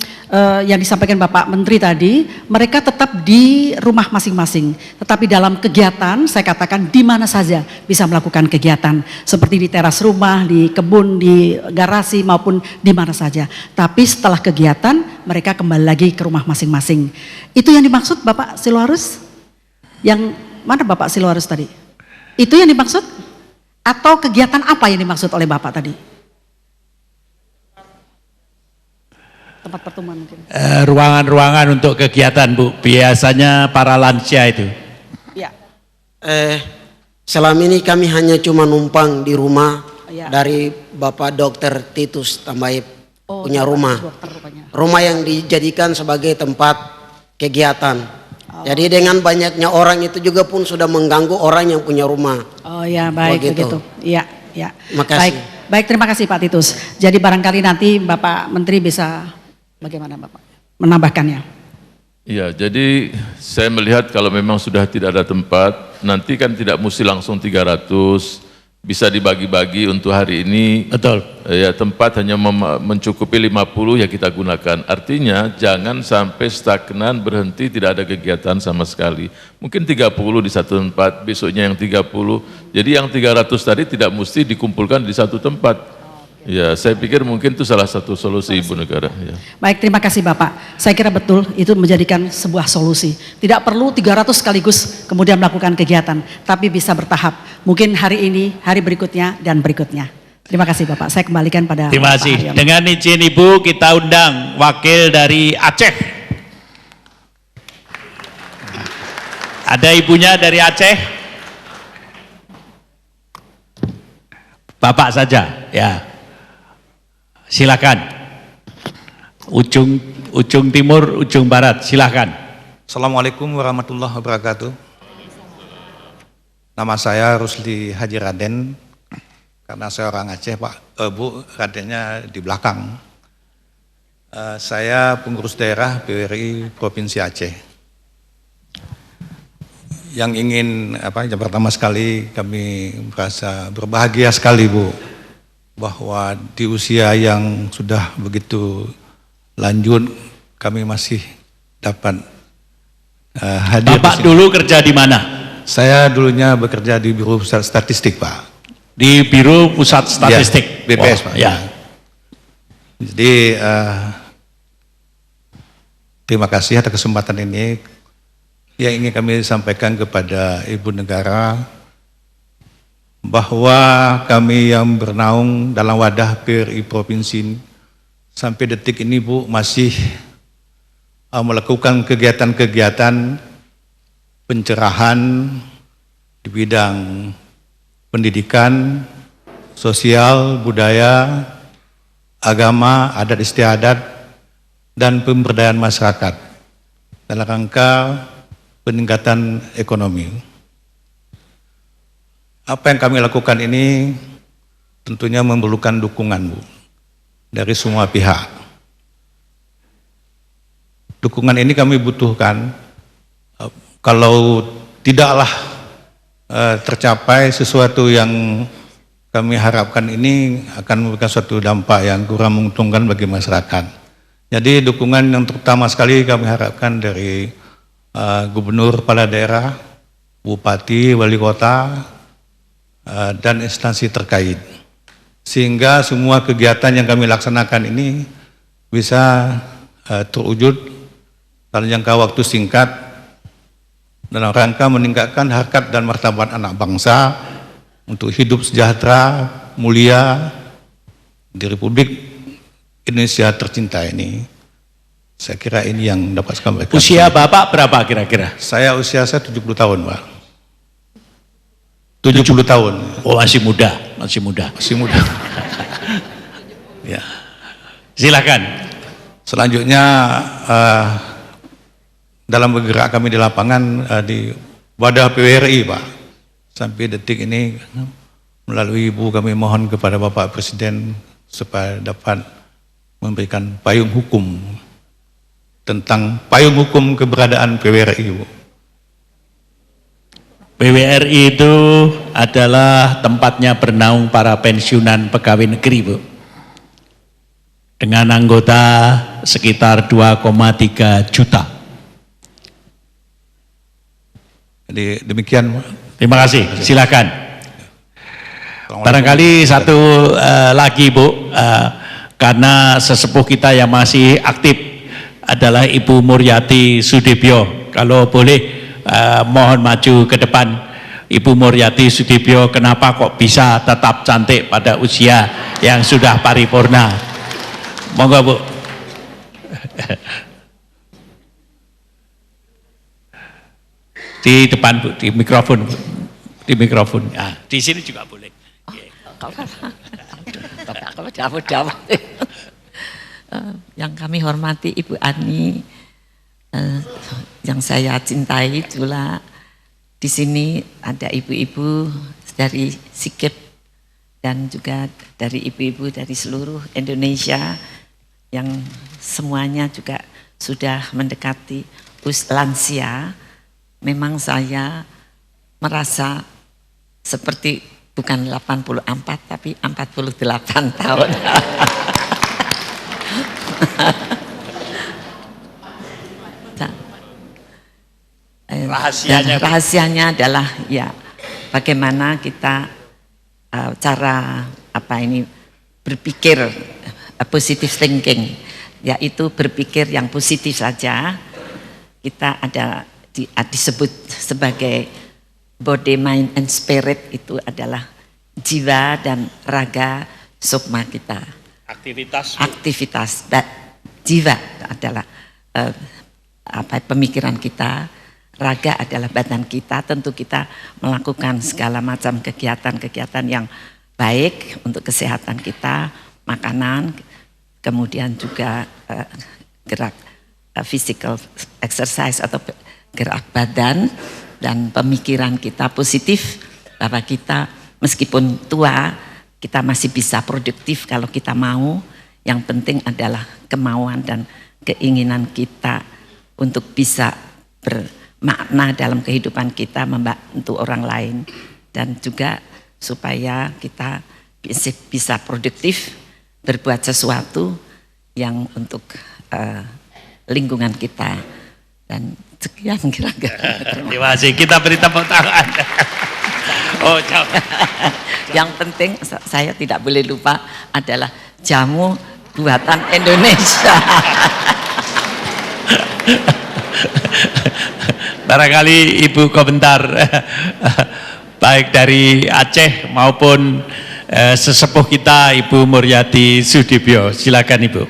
yang disampaikan Bapak Menteri tadi, mereka tetap di rumah masing-masing, tetapi dalam kegiatan saya katakan di mana saja bisa melakukan kegiatan, seperti di teras rumah, di kebun, di garasi maupun di mana saja. Tapi setelah kegiatan mereka kembali lagi ke rumah masing-masing. Itu yang dimaksud Bapak Siloarus? Yang mana Bapak Siloarus tadi? Itu yang dimaksud? Atau kegiatan apa yang dimaksud oleh Bapak tadi? Tempat pertemuan mungkin. Ruangan-ruangan untuk kegiatan Bu, biasanya para lansia itu. Ya. Selama ini kami hanya cuma numpang di rumah dari Bapak Dokter Titus Tambaib punya rumah. Rumah yang dijadikan sebagai tempat kegiatan. Jadi dengan banyaknya orang itu juga pun sudah mengganggu orang yang punya rumah. Oh ya, baik begitu. Iya, ya. Makasih. Baik, terima kasih Pak Titus. Jadi barangkali nanti Bapak Menteri bisa bagaimana Bapak menambahkannya? Iya, jadi saya melihat kalau memang sudah tidak ada tempat, nanti kan tidak mesti langsung 300, bisa dibagi-bagi untuk hari ini. Betul. Ya, tempat hanya mencukupi 50 ya kita gunakan. Artinya jangan sampai stagnan, berhenti, tidak ada kegiatan sama sekali. Mungkin 30 di satu tempat, besoknya yang 30. Jadi yang 300 tadi tidak mesti dikumpulkan di satu tempat. Ya, saya pikir mungkin itu salah satu solusi Ibu Negara. Ya. Baik, terima kasih Bapak. Saya kira betul itu menjadikan sebuah solusi. Tidak perlu 300 sekaligus kemudian melakukan kegiatan, tapi bisa bertahap. Mungkin hari ini, hari berikutnya, dan berikutnya. Terima kasih Bapak. Saya kembalikan pada Terima kasih. Dengan izin Ibu, kita undang wakil dari Aceh. Ada ibunya dari Aceh? Bapak saja, ya. Silakan. Ujung timur, ujung barat, silakan. Assalamualaikum warahmatullahi wabarakatuh. Nama saya Rusli Haji Raden, karena saya orang Aceh Pak, Bu radennya di belakang. Saya pengurus daerah PWRI Provinsi Aceh. Yang ingin yang pertama sekali kami merasa berbahagia sekali Bu, bahwa di usia yang sudah begitu lanjut kami masih dapat hadir. Bapak dulu kerja di mana? Saya dulunya bekerja di Biro Pusat Statistik Pak. Di Biro Pusat Statistik, ya, BPS Pak. Ya. Jadi terima kasih atas kesempatan ini. Yang ingin kami sampaikan kepada Ibu Negara bahwa kami yang bernaung dalam wadah PRI Provinsi sampai detik ini Bu masih melakukan kegiatan-kegiatan pencerahan di bidang pendidikan, sosial, budaya, agama, adat istiadat, dan pemberdayaan masyarakat dalam rangka peningkatan ekonomi. Apa yang kami lakukan ini tentunya memerlukan dukungan Bu dari semua pihak. Dukungan ini kami butuhkan kalau tidaklah tercapai sesuatu yang kami harapkan ini akan memberikan suatu dampak yang kurang menguntungkan bagi masyarakat. Jadi dukungan yang terutama sekali kami harapkan dari gubernur, kepala daerah, bupati, wali kota, dan instansi terkait. Sehingga semua kegiatan yang kami laksanakan ini bisa terwujud dalam jangka waktu singkat dalam rangka meningkatkan harkat dan martabat anak bangsa untuk hidup sejahtera, mulia di Republik Indonesia tercinta ini. Saya kira ini yang dapat saya sampaikan. Usia Bapak berapa kira-kira? Saya 70 tahun Pak. 70 tahun. Oh masih muda, masih muda. Masih muda. Ya. Silakan. Selanjutnya dalam bergerak kami di lapangan di wadah PWRI Pak. Sampai detik ini melalui Ibu kami mohon kepada Bapak Presiden supaya dapat memberikan payung hukum tentang payung hukum keberadaan PWRI Bu. PWRI itu adalah tempatnya bernaung para pensiunan pegawai negeri Bu. Dengan anggota sekitar 2,3 juta. Jadi demikian. Terima kasih. Silakan. Barangkali satu lagi Bu, karena sesepuh kita yang masih aktif adalah Ibu Muryati Sudibyo. Kalau boleh mohon maju ke depan. Ibu Muryati Sudibyo, kenapa kok bisa tetap cantik pada usia yang sudah paripurna? Monggo Bu. Di depan Bu, di mikrofon Bu. Di mikrofon. Nah, di sini juga boleh. Yang kami hormati Ibu Ani, yang saya cintai juga di sini ada ibu-ibu dari Sikep dan juga dari ibu-ibu dari seluruh Indonesia yang semuanya juga sudah mendekati lansia. Memang saya merasa seperti bukan 84 tapi 48 tahun. Rahasianya adalah ya bagaimana kita cara berpikir positive thinking, yaitu berpikir yang positif saja. Kita ada disebut sebagai body, mind, and spirit, itu adalah jiwa dan raga sukma kita. Aktivitas jiwa adalah pemikiran kita, raga adalah badan kita. Tentu kita melakukan segala macam kegiatan-kegiatan yang baik untuk kesehatan kita, makanan, kemudian juga gerak physical exercise atau gerak badan, dan pemikiran kita positif bahwa kita meskipun tua kita masih bisa produktif kalau kita mau. Yang penting adalah kemauan dan keinginan kita untuk bisa bermakna dalam kehidupan kita, membantu orang lain, dan juga supaya kita bisa produktif berbuat sesuatu yang untuk lingkungan kita. Dan sekian kira-kira. Terima kasih, kita beri tepuk tangan. Oh, yang penting saya tidak boleh lupa adalah jamu buatan Indonesia. Barangkali Ibu komentar baik dari Aceh maupun sesepuh kita Ibu Muryati Sudibyo. Silakan Ibu.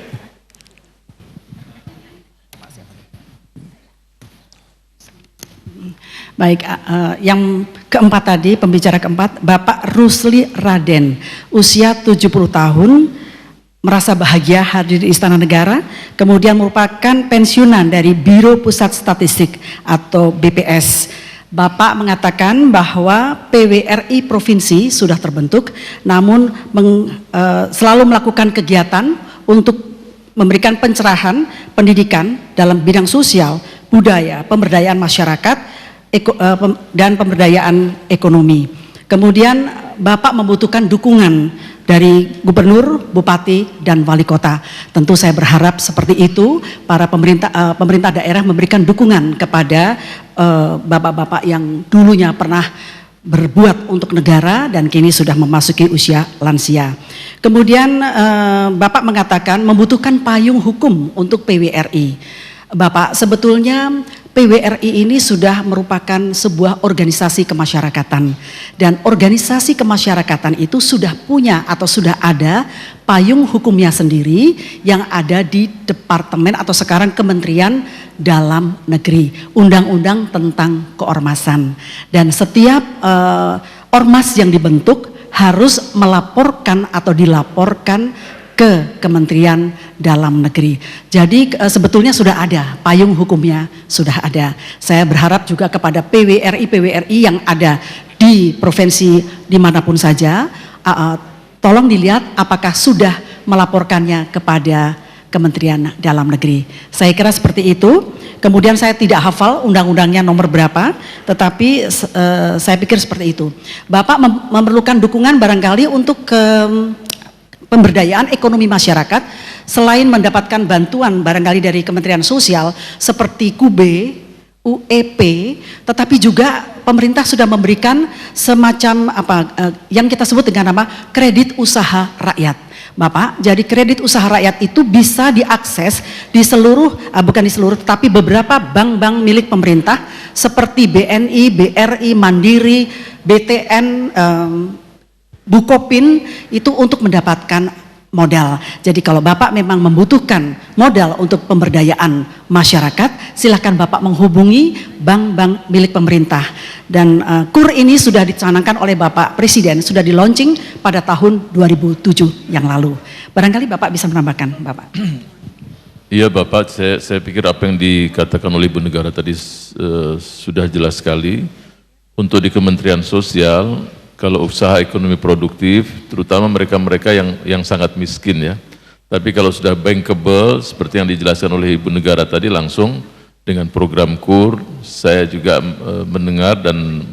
Baik, yang keempat tadi, pembicara keempat, Bapak Rusli Raden, usia 70 tahun, merasa bahagia hadir di Istana Negara, kemudian merupakan pensiunan dari Biro Pusat Statistik atau BPS. Bapak mengatakan bahwa PWRI Provinsi sudah terbentuk, namun selalu melakukan kegiatan untuk memberikan pencerahan pendidikan dalam bidang sosial, budaya, pemberdayaan masyarakat, dan pemberdayaan ekonomi. Kemudian Bapak membutuhkan dukungan dari gubernur, bupati, dan wali kota. Tentu saya berharap seperti itu, para pemerintah daerah memberikan dukungan kepada bapak-bapak yang dulunya pernah berbuat untuk negara dan kini sudah memasuki usia lansia. Kemudian Bapak mengatakan membutuhkan payung hukum untuk PWRI. Bapak, sebetulnya PWRI ini sudah merupakan sebuah organisasi kemasyarakatan, dan organisasi kemasyarakatan itu sudah punya atau sudah ada payung hukumnya sendiri yang ada di Departemen atau sekarang Kementerian Dalam Negeri, Undang-Undang tentang Keormasan. Dan setiap ormas yang dibentuk harus melaporkan atau dilaporkan ke Kementerian Dalam Negeri. Jadi sebetulnya sudah ada, payung hukumnya sudah ada. Saya berharap juga kepada PWRI yang ada di provinsi dimanapun saja, tolong dilihat apakah sudah melaporkannya kepada Kementerian Dalam Negeri. Saya kira seperti itu. Kemudian saya tidak hafal undang-undangnya nomor berapa, tetapi saya pikir seperti itu. Bapak memerlukan dukungan barangkali untuk pemberdayaan ekonomi masyarakat, selain mendapatkan bantuan barangkali dari Kementerian Sosial seperti KUBE, UEP, tetapi juga pemerintah sudah memberikan semacam yang kita sebut dengan nama kredit usaha rakyat. Bapak, jadi kredit usaha rakyat itu bisa diakses di seluruh, bukan di seluruh, tapi beberapa bank-bank milik pemerintah seperti BNI, BRI, Mandiri, BTN, Bukopin, itu untuk mendapatkan modal. Jadi kalau Bapak memang membutuhkan modal untuk pemberdayaan masyarakat, silahkan Bapak menghubungi bank-bank milik pemerintah. Dan KUR ini sudah dicanangkan oleh Bapak Presiden, sudah di launching pada tahun 2007 yang lalu. Barangkali Bapak bisa menambahkan, Bapak. Iya Bapak, saya pikir apa yang dikatakan oleh Ibu Negara tadi sudah jelas sekali. Untuk di Kementerian Sosial, kalau usaha ekonomi produktif, terutama mereka-mereka yang sangat miskin ya. Tapi kalau sudah bankable, seperti yang dijelaskan oleh Ibu Negara tadi, langsung dengan program KUR, saya juga mendengar dan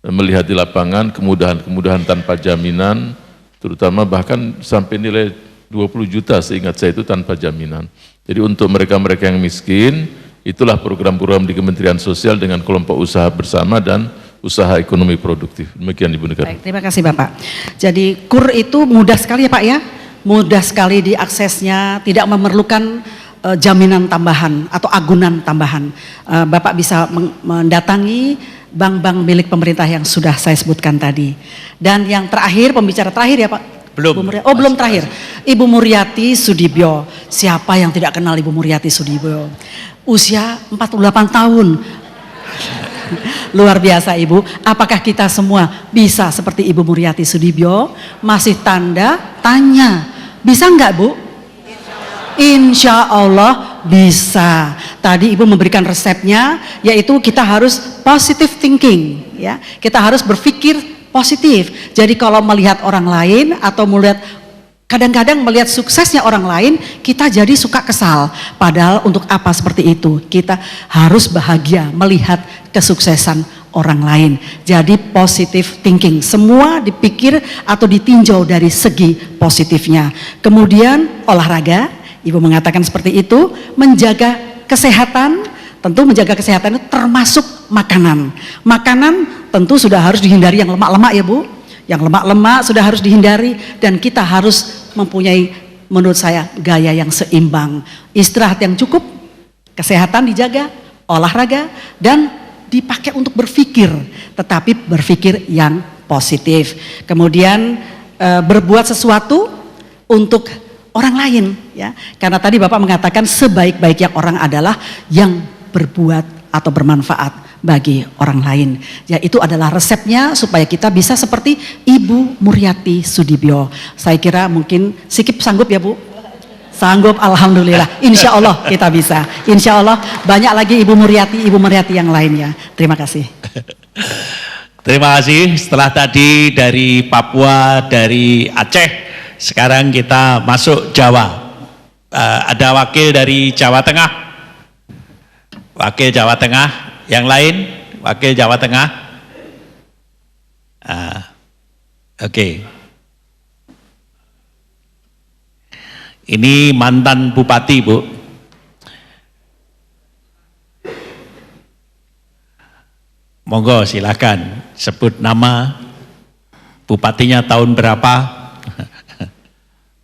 melihat di lapangan kemudahan-kemudahan tanpa jaminan, terutama bahkan sampai nilai 20 juta seingat saya itu tanpa jaminan. Jadi untuk mereka-mereka yang miskin, itulah program-program di Kementerian Sosial dengan kelompok usaha bersama dan usaha ekonomi produktif. Demikian Ibu Negara. Baik, terima kasih Bapak. Jadi KUR itu mudah sekali ya Pak ya, mudah sekali diaksesnya, tidak memerlukan jaminan tambahan atau agunan tambahan. Bapak bisa mendatangi bank-bank milik pemerintah yang sudah saya sebutkan tadi. Dan yang terakhir, pembicara terakhir ya Pak? Belum. Belum terakhir. Ibu Muryati Sudibyo. Siapa yang tidak kenal Ibu Muryati Sudibyo? Usia 48 tahun. Luar biasa Ibu. Apakah kita semua bisa seperti Ibu Muryati Sudibyo? Masih tanda tanya. Bisa enggak Bu? Insya Allah bisa. Tadi Ibu memberikan resepnya, yaitu kita harus positive thinking, ya. Kita harus berpikir positif. Jadi kalau melihat orang lain atau kadang-kadang melihat suksesnya orang lain, kita jadi suka kesal. Padahal untuk apa seperti itu? Kita harus bahagia melihat kesuksesan orang lain. Jadi positive thinking, semua dipikir atau ditinjau dari segi positifnya. Kemudian olahraga, Ibu mengatakan seperti itu, menjaga kesehatan, tentu menjaga kesehatan itu termasuk makanan. Makanan tentu sudah harus dihindari yang lemak-lemak ya Bu. Yang lemak-lemak sudah harus dihindari dan kita harus mempunyai menurut saya gaya yang seimbang. Istirahat yang cukup, kesehatan dijaga, olahraga dan dipakai untuk berpikir, tetapi berpikir yang positif. Kemudian berbuat sesuatu untuk orang lain, ya. Karena tadi Bapak mengatakan sebaik-baiknya orang adalah yang berbuat atau bermanfaat bagi orang lain. Ya, itu adalah resepnya supaya kita bisa seperti Ibu Muryati Sudibyo. Saya kira mungkin Sikip sanggup ya Bu? Sanggup, alhamdulillah. Insya Allah kita bisa. Insya Allah banyak lagi Ibu Muryati yang lainnya. Terima kasih. Terima kasih. Setelah tadi dari Papua, dari Aceh, sekarang kita masuk Jawa. Ada wakil dari Jawa Tengah. Wakil Jawa Tengah. Yang lain, wakil Jawa Tengah. Oke. Ini mantan bupati, Bu. Monggo silakan sebut nama, bupatinya tahun berapa.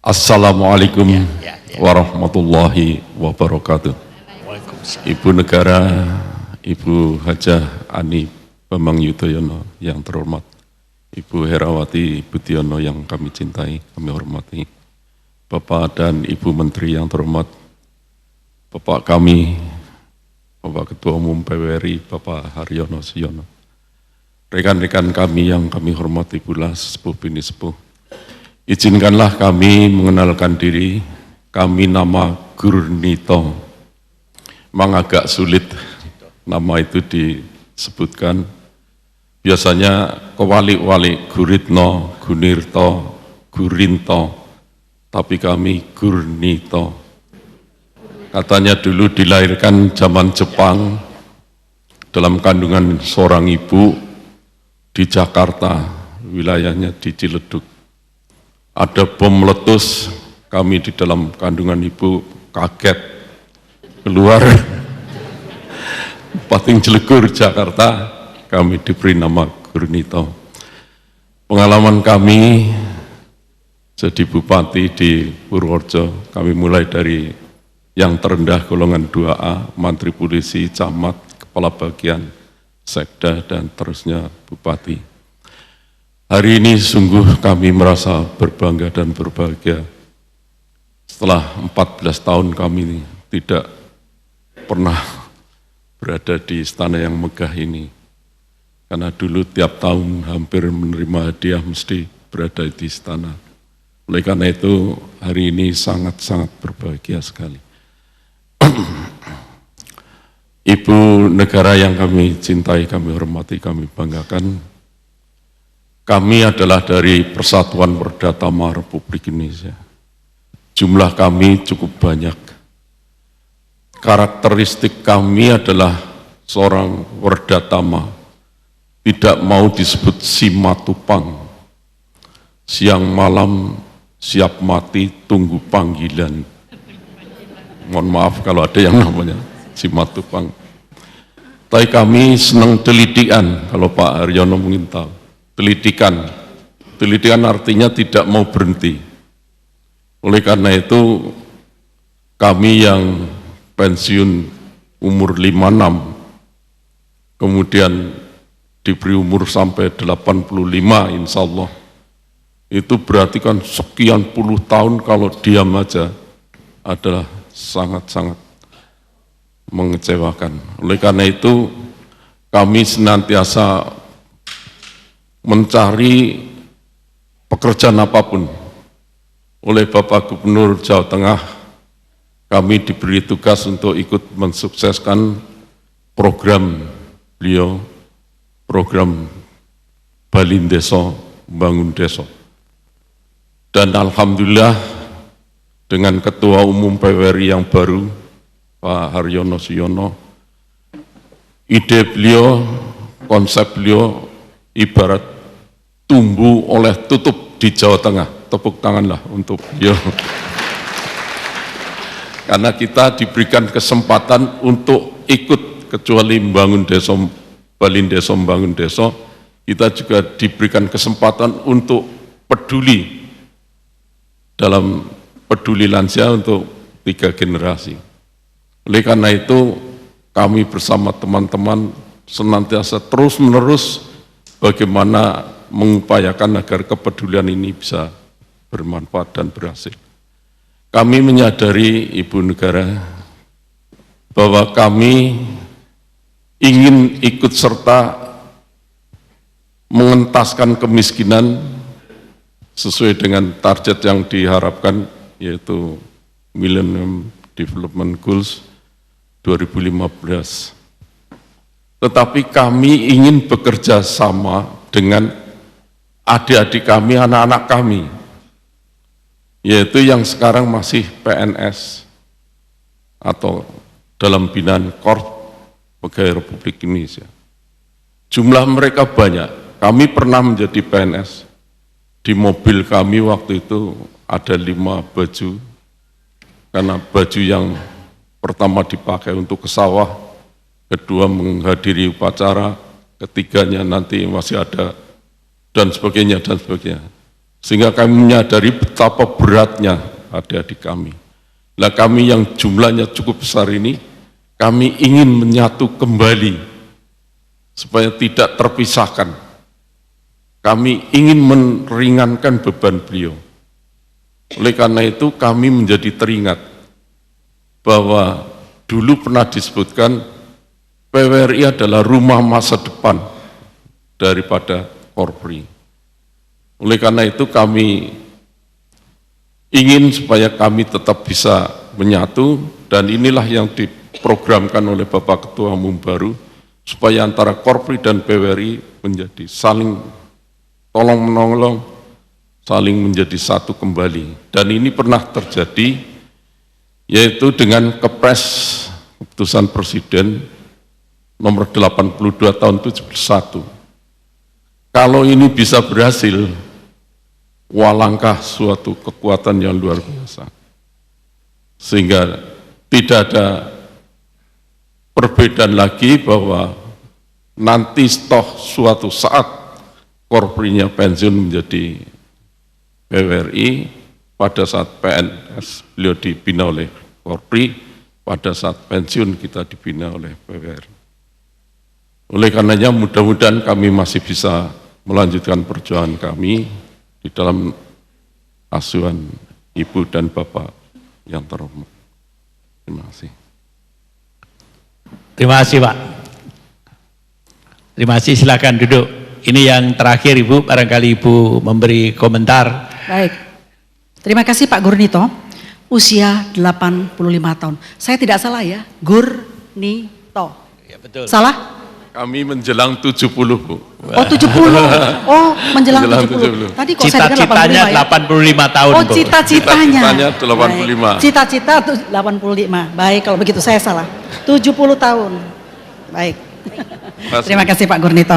Assalamualaikum warahmatullahi wabarakatuh. Ibu Negara, Ibu Hajah Ani Bambang Yudhoyono yang terhormat, Ibu Herawati Budiono yang kami cintai, kami hormati, Bapak dan Ibu Menteri yang terhormat, Bapak kami, Bapak Ketua Umum PWRI, Bapak Haryono Suyono, rekan-rekan kami yang kami hormati pula, sepuh bini sepuh. Izinkanlah kami mengenalkan diri, kami nama Gurnito. Memang agak sulit nama itu disebutkan. Biasanya kewali-wali Guritno, Gunirto, Gurinto, tapi kami Gurnito. Katanya dulu dilahirkan zaman Jepang dalam kandungan seorang ibu di Jakarta, wilayahnya di Ciledug. Ada bom meletus, kami di dalam kandungan ibu kaget, keluar Pating Cilegur, Jakarta, kami diberi nama Gurnito. Pengalaman kami jadi bupati di Purworejo, kami mulai dari yang terendah golongan 2A, Mantri Polisi, Camat, Kepala Bagian, Sekda, dan terusnya Bupati. Hari ini sungguh kami merasa berbangga dan berbahagia. Setelah 14 tahun kami tidak pernah berada di istana yang megah ini. Karena dulu tiap tahun hampir menerima hadiah mesti berada di istana. Oleh karena itu hari ini sangat-sangat berbahagia sekali. Ibu Negara yang kami cintai, kami hormati, kami banggakan, kami adalah dari Persatuan Werdatama Republik Indonesia. Jumlah kami cukup banyak. Karakteristik kami adalah seorang Werdatama, tidak mau disebut simatupang. Siang malam siap mati tunggu panggilan. Mohon maaf kalau ada yang namanya simatupang. Tapi kami senang telidikan, kalau Pak Haryono mungkin tahu. Telidikan artinya tidak mau berhenti. Oleh karena itu kami yang pensiun umur 56, kemudian diberi umur sampai 85 insya Allah, itu berarti kan sekian puluh tahun kalau diam aja adalah sangat-sangat mengecewakan. Oleh karena itu kami senantiasa mencari pekerjaan apapun. Oleh Bapak Gubernur Jawa Tengah, kami diberi tugas untuk ikut mensukseskan program beliau, program balin desa, bangun desa. Dan alhamdulillah dengan Ketua Umum PWRI yang baru, Pak Haryono Suyono, ide beliau, konsep beliau ibarat tumbuh oleh tutup di Jawa Tengah. Tepuk tanganlah untuk beliau. Karena kita diberikan kesempatan untuk ikut, kecuali membangun desa, balin desa, membangun desa, kita juga diberikan kesempatan untuk peduli dalam peduli lansia untuk 3 generasi. Oleh karena itu, kami bersama teman-teman senantiasa terus-menerus bagaimana mengupayakan agar kepedulian ini bisa bermanfaat dan berhasil. Kami menyadari, Ibu Negara, bahwa kami ingin ikut serta mengentaskan kemiskinan sesuai dengan target yang diharapkan, yaitu Millennium Development Goals 2015. Tetapi kami ingin bekerja sama dengan adik-adik kami, anak-anak kami, yaitu yang sekarang masih PNS atau dalam binaan Korps Pegawai Republik Indonesia. Jumlah mereka banyak. Kami pernah menjadi PNS. Di mobil kami waktu itu ada 5 baju, karena baju yang pertama dipakai untuk ke sawah, kedua menghadiri upacara, ketiganya nanti masih ada, dan sebagainya, dan sebagainya. Sehingga kami menyadari betapa beratnya adik-adik kami. Nah, kami yang jumlahnya cukup besar ini, kami ingin menyatu kembali supaya tidak terpisahkan. Kami ingin meringankan beban beliau. Oleh karena itu kami menjadi teringat bahwa dulu pernah disebutkan PWRI adalah rumah masa depan daripada Korpri. Oleh karena itu kami ingin supaya kami tetap bisa menyatu, dan inilah yang diprogramkan oleh Bapak Ketua Umum baru, supaya antara Korpri dan PWRI menjadi saling tolong-menolong, saling menjadi satu kembali. Dan ini pernah terjadi, yaitu dengan Kepres Keputusan Presiden nomor 82 tahun 71. Kalau ini bisa berhasil, walangkah suatu kekuatan yang luar biasa. Sehingga tidak ada perbedaan lagi bahwa nanti toh suatu saat Korprinya pensiun menjadi PWRI, pada saat PNS beliau dibina oleh Korpri, pada saat pensiun kita dibina oleh PWRI. Oleh karenanya mudah-mudahan kami masih bisa melanjutkan perjuangan kami di dalam asuhan Ibu dan Bapak yang terhormat. Terima kasih. Terima kasih, Pak. Terima kasih, silakan duduk. Ini yang terakhir, Ibu, barangkali Ibu memberi komentar. Baik, terima kasih Pak Gurnito. Usia 85 tahun. Saya tidak salah ya, Gurnito. Ya, betul. Salah? Kami menjelang 70, Bu. Oh 70, oh menjelang 70. Tadi kok saya dengar 85 ya? 85 tahun, Oh cita-citanya. Cita-citanya 85. Cita-cita 85. Baik, kalau begitu saya salah. 70 tahun. Baik. Terima kasih Pak Gurnito.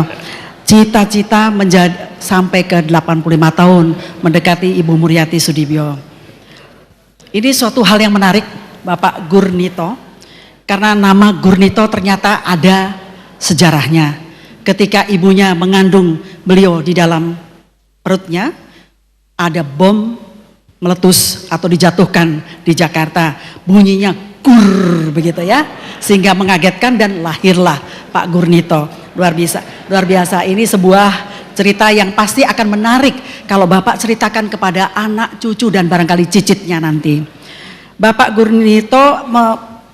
Cita-cita menjadi sampai ke 85 tahun mendekati Ibu Muriati Sudibyo. Ini suatu hal yang menarik Bapak Gurnito, karena nama Gurnito ternyata ada sejarahnya. Ketika ibunya mengandung beliau di dalam perutnya, ada bom meletus atau dijatuhkan di Jakarta, bunyinya gur begitu ya, sehingga mengagetkan dan lahirlah Pak Gurnito. Luar biasa, ini sebuah cerita yang pasti akan menarik kalau Bapak ceritakan kepada anak, cucu, dan barangkali cicitnya nanti. Bapak Gurnito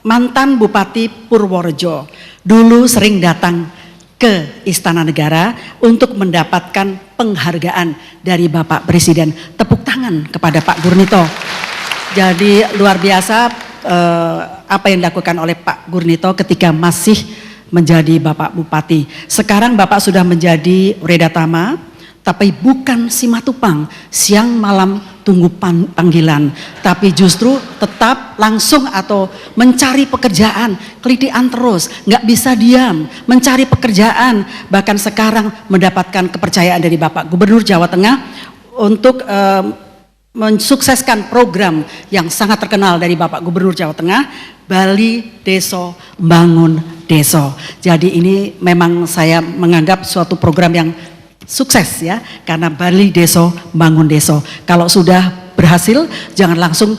mantan Bupati Purworejo, dulu sering datang ke Istana Negara untuk mendapatkan penghargaan dari Bapak Presiden. Tepuk tangan kepada Pak Gurnito. Jadi luar biasa apa yang dilakukan oleh Pak Gurnito ketika masih menjadi Bapak Bupati. Sekarang Bapak sudah menjadi Wredatama tapi bukan simatupang, siang malam tunggu panggilan, tapi justru tetap langsung atau mencari pekerjaan, kelitian terus, nggak bisa diam, mencari pekerjaan, bahkan sekarang mendapatkan kepercayaan dari Bapak Gubernur Jawa Tengah untuk mensukseskan program yang sangat terkenal dari Bapak Gubernur Jawa Tengah, Bali Deso Bangun Deso. Jadi ini memang saya menganggap suatu program yang sukses ya, karena Bali Deso Bangun Deso. Kalau sudah berhasil, jangan langsung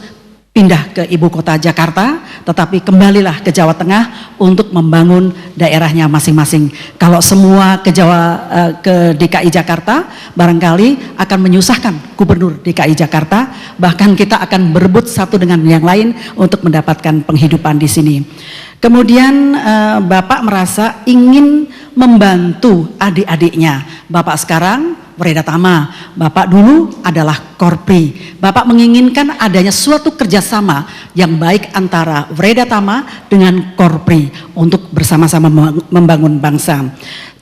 pindah ke ibu kota Jakarta, tetapi kembalilah ke Jawa Tengah untuk membangun daerahnya masing-masing. Kalau semua ke DKI Jakarta, barangkali akan menyusahkan Gubernur DKI Jakarta, bahkan kita akan berebut satu dengan yang lain untuk mendapatkan penghidupan di sini. Kemudian Bapak merasa ingin membantu adik-adiknya. Bapak sekarang Wreda Tama, Bapak dulu adalah Korpri. Bapak menginginkan adanya suatu kerjasama yang baik antara Wreda Tama dengan Korpri untuk bersama-sama membangun bangsa.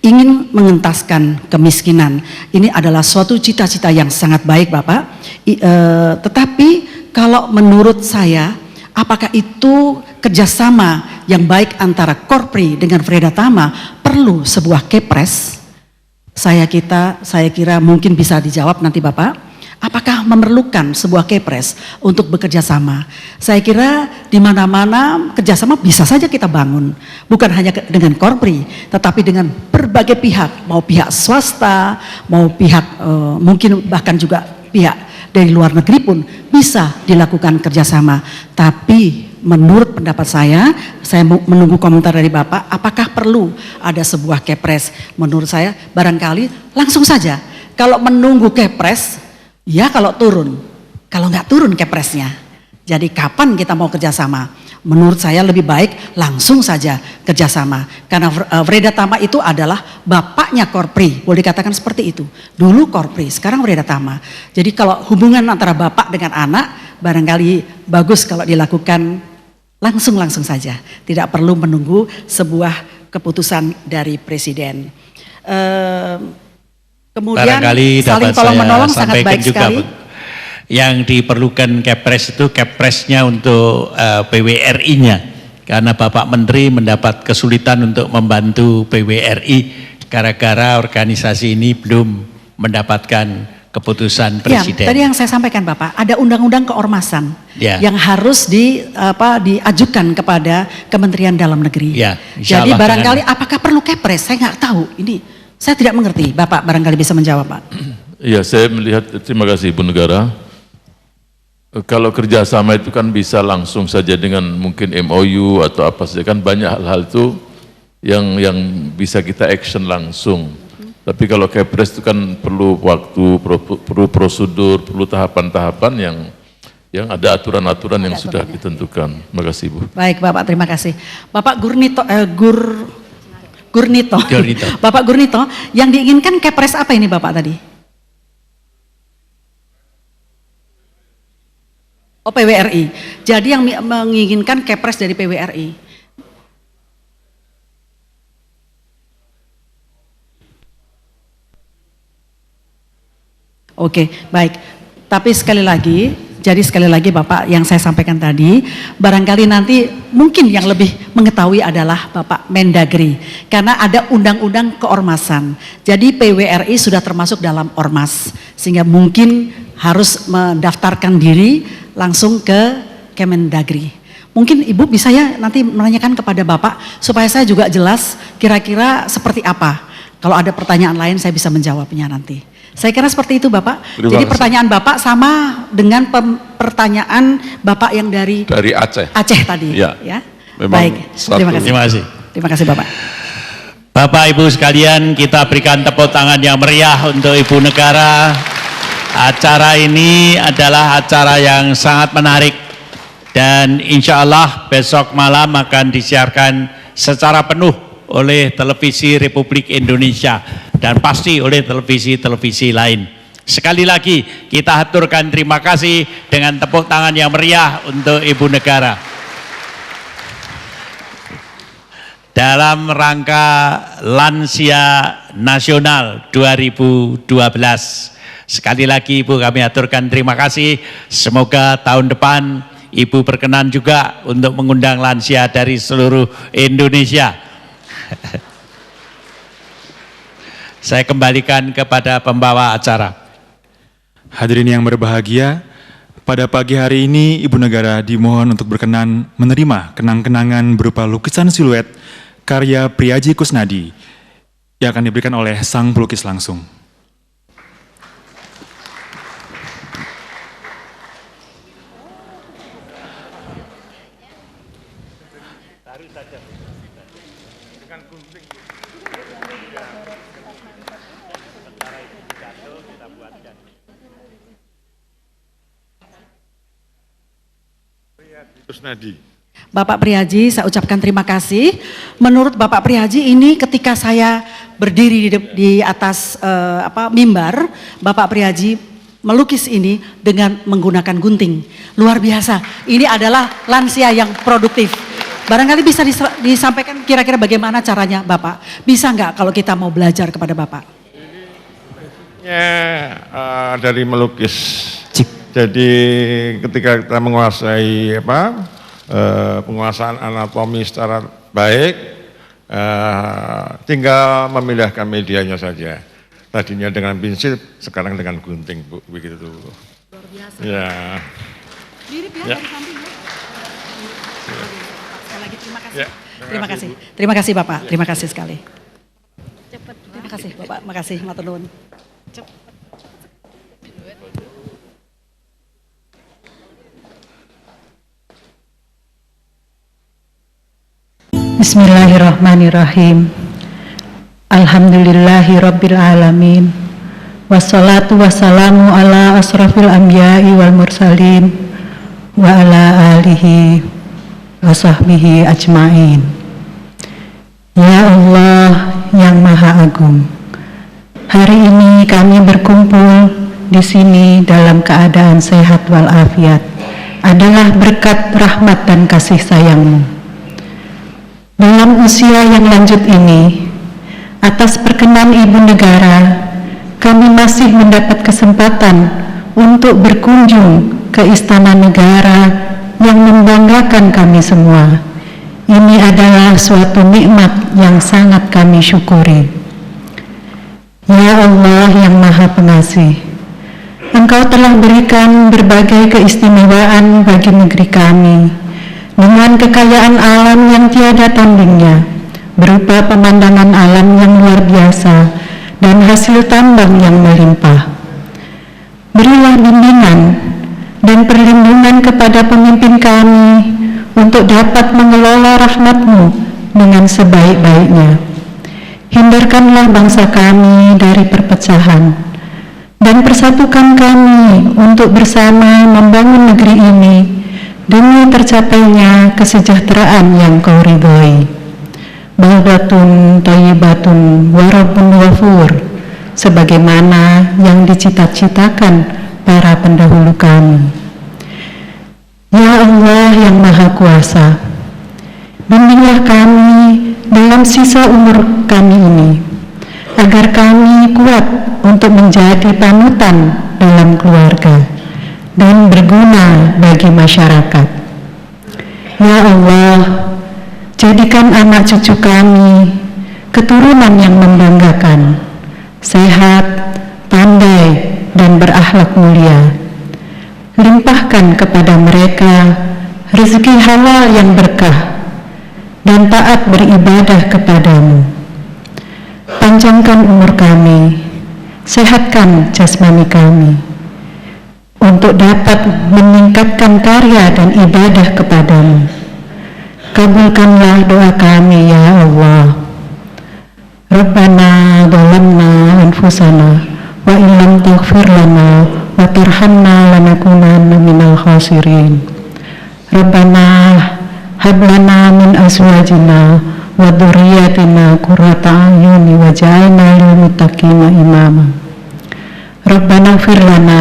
Ingin mengentaskan kemiskinan, ini adalah suatu cita-cita yang sangat baik Bapak. Tetapi kalau menurut saya, apakah itu kerjasama yang baik antara Korpri dengan Wreda Tama perlu sebuah kepres? Saya kira mungkin bisa dijawab nanti Bapak. Apakah memerlukan sebuah kepres untuk bekerja sama? Saya kira di mana-mana kerjasama bisa saja kita bangun, bukan hanya dengan Korpri, tetapi dengan berbagai pihak, mau pihak swasta, mau pihak mungkin bahkan juga pihak dari luar negeri pun bisa dilakukan kerjasama. Tapi menurut pendapat saya menunggu komentar dari Bapak, apakah perlu ada sebuah kepres? Menurut saya barangkali langsung saja. Kalau menunggu kepres, ya kalau turun. Kalau nggak turun kepresnya. Jadi kapan kita mau kerjasama? Menurut saya lebih baik langsung saja kerjasama. Karena Wreda Tama itu adalah bapaknya Korpri, boleh dikatakan seperti itu. Dulu Korpri, sekarang Wreda Tama. Jadi kalau hubungan antara bapak dengan anak, barangkali bagus kalau dilakukan langsung saja. Tidak perlu menunggu sebuah keputusan dari Presiden. Kemudian saling tolong-menolong sangat baik juga, sekali. Yang diperlukan kepres itu kepresnya untuk PWRI-nya, karena Bapak Menteri mendapat kesulitan untuk membantu PWRI gara-gara organisasi ini belum mendapatkan keputusan Presiden. Ya, tadi yang saya sampaikan Bapak, ada undang-undang keormasan yang harus diajukan kepada Kementerian Dalam Negeri. Ya, jadi barangkali apakah perlu kepres? Saya nggak tahu. Ini saya tidak mengerti. Bapak barangkali bisa menjawab, Pak. Iya, saya melihat, terima kasih Ibu Negara. Kalau kerjasama itu kan bisa langsung saja dengan mungkin MOU atau apa saja, kan banyak hal-hal itu yang bisa kita action langsung. Tapi kalau kepres itu kan perlu waktu, perlu prosedur, perlu tahapan-tahapan yang ada aturan-aturan yang sudah ditentukan. Terima kasih Ibu. Baik Bapak, terima kasih. Bapak Gurnito. Bapak Gurnito, yang diinginkan kepres apa ini Bapak tadi? Oh, PWRI. Jadi yang menginginkan kepres dari PWRI. Oke, baik. Tapi sekali lagi Bapak, yang saya sampaikan tadi, barangkali nanti mungkin yang lebih mengetahui adalah Bapak Mendagri, karena ada undang-undang keormasan. Jadi PWRI sudah termasuk dalam ormas, sehingga mungkin harus mendaftarkan diri langsung ke Kemendagri. Mungkin Ibu bisa ya nanti menanyakan kepada Bapak supaya saya juga jelas kira-kira seperti apa. Kalau ada pertanyaan lain saya bisa menjawabnya nanti. Saya kira seperti itu Bapak. Jadi pertanyaan Bapak sama dengan pertanyaan Bapak yang dari Aceh. Aceh tadi. Ya. Baik. Terima kasih. Terima kasih Bapak. Bapak Ibu sekalian, kita berikan tepuk tangan yang meriah untuk Ibu Negara. Acara ini adalah acara yang sangat menarik dan insya Allah besok malam akan disiarkan secara penuh oleh Televisi Republik Indonesia dan pasti oleh televisi-televisi lain. Sekali lagi kita haturkan terima kasih dengan tepuk tangan yang meriah untuk Ibu Negara. dalam rangka Lansia Nasional 2012. Sekali lagi Ibu kami aturkan terima kasih. Semoga tahun depan Ibu berkenan juga untuk mengundang lansia dari seluruh Indonesia. Saya kembalikan kepada pembawa acara. Hadirin yang berbahagia, pada pagi hari ini Ibu Negara dimohon untuk berkenan menerima kenang-kenangan berupa lukisan siluet karya Priaji Kusnadi yang akan diberikan oleh sang pelukis langsung. Bapak Priaji, saya ucapkan terima kasih. Menurut Bapak Priaji ini ketika saya berdiri di atas mimbar, Bapak Priaji melukis ini dengan menggunakan gunting. Luar biasa. Ini adalah lansia yang produktif. Barangkali bisa disampaikan kira-kira bagaimana caranya Bapak? Bisa nggak kalau kita mau belajar kepada Bapak? Dari melukis. Jadi ketika kita menguasai penguasaan anatomi secara baik, tinggal memindahkan medianya saja. Tadinya dengan pensil, sekarang dengan gunting, Bu, begitu. Luar biasa. Ya. Mirip ya, dari samping ya. Sekali lagi terima kasih. Ya, terima kasih. Terima kasih Bapak, terima kasih sekali. Terima kasih Bapak, makasih matur nuwun. Bismillahirrahmanirrahim. Alhamdulillahi rabbil alamin. Wassalatu wassalamu ala asrafil anbiya'i wal mursalin wa ala alihi wa sahbihi ajmain. Ya Allah yang Maha Agung, hari ini kami berkumpul di sini dalam keadaan sehat walafiat adalah berkat rahmat dan kasih sayang-Mu. Dalam usia yang lanjut ini, atas perkenan Ibu Negara, kami masih mendapat kesempatan untuk berkunjung ke Istana Negara yang membanggakan kami semua. Ini adalah suatu nikmat yang sangat kami syukuri. Ya Allah yang Maha Pengasih, Engkau telah berikan berbagai keistimewaan bagi negeri kami, dengan kekayaan alam yang tiada tandingnya, berupa pemandangan alam yang luar biasa dan hasil tambang yang melimpah. Berilah bimbingan dan perlindungan kepada pemimpin kami untuk dapat mengelola rahmat-Mu dengan sebaik-baiknya. Hindarkanlah bangsa kami dari perpecahan dan persatukan kami untuk bersama membangun negeri ini demi tercapainya kesejahteraan yang Kau ridhoi. Baldatun thayyibatun wa rabbun ghafur, sebagaimana yang dicita-citakan para pendahulu kami. Ya Allah yang Maha Kuasa, bimbinglah kami dalam sisa umur kami ini, agar kami kuat untuk menjadi panutan dalam keluarga dan berguna bagi masyarakat. Ya Allah, jadikan anak cucu kami keturunan yang membanggakan, sehat, pandai, dan berakhlak mulia. Limpahkan kepada mereka rezeki halal yang berkah dan taat beribadah kepadamu. Panjangkan umur kami, sehatkan jasmani kami, untuk dapat meningkatkan karya dan ibadah kepadamu. Kabulkanlah doa kami ya Allah. Rabbana dhalamna anfusana wa illam taghfir lana wa tarhamna lanakunanna minal khasirin. Rabbana hab lana min azwajina wa dhurriyyatina qurrata a'yuni waj'alna lil muttaqina imama. Rabbana ighfir lana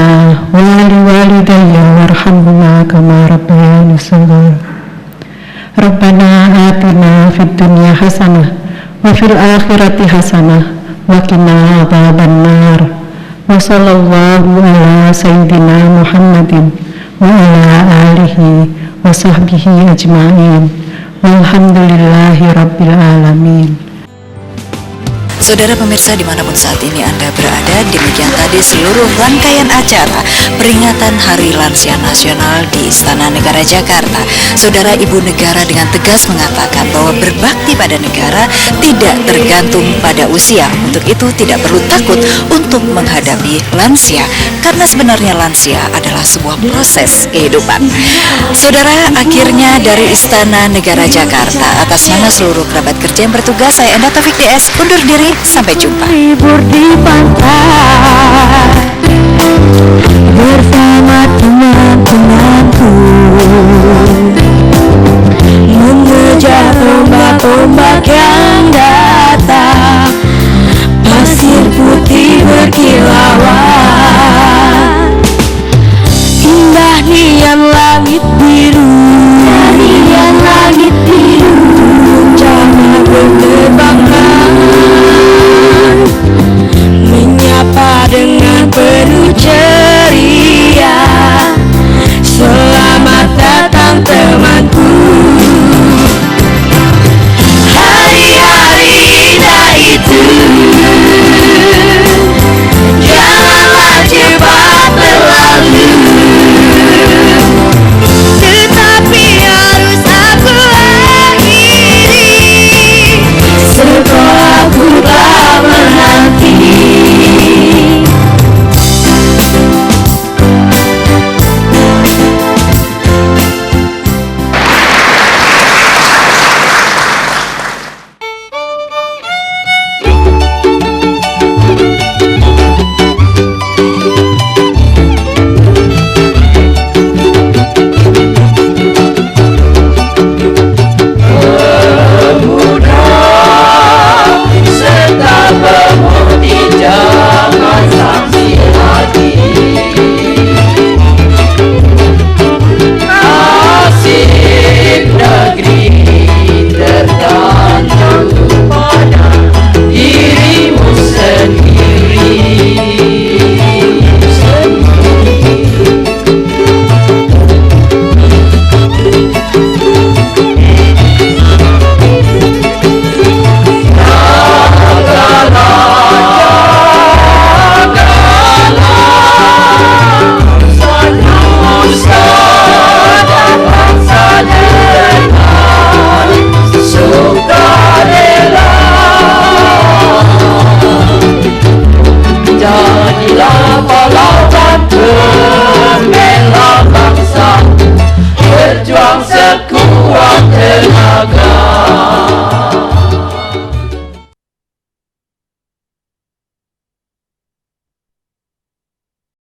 wa li walidayya warhamhuma kama rabbayani shaghira. Rabbana atina fid dunya hasanah wa fil akhirati hasanah wa qina adzabannar. Wa sallallahu ala sayyidina Muhammadin wa ala alihi wa sahbihi ajma'in. Walhamdulillahi rabbil alamin. Saudara pemirsa dimanapun saat ini Anda berada, demikian tadi seluruh rangkaian acara peringatan Hari Lansia Nasional di Istana Negara Jakarta. Saudara, Ibu Negara dengan tegas mengatakan bahwa berbakti pada negara tidak tergantung pada usia. Untuk itu tidak perlu takut untuk menghadapi lansia, karena sebenarnya lansia adalah sebuah proses kehidupan. Saudara, akhirnya dari Istana Negara Jakarta, atas nama seluruh kerabat kerja yang bertugas, saya Endah Taufik DS undur diri. Sampai jumpa. Libur di pantai bersama teman.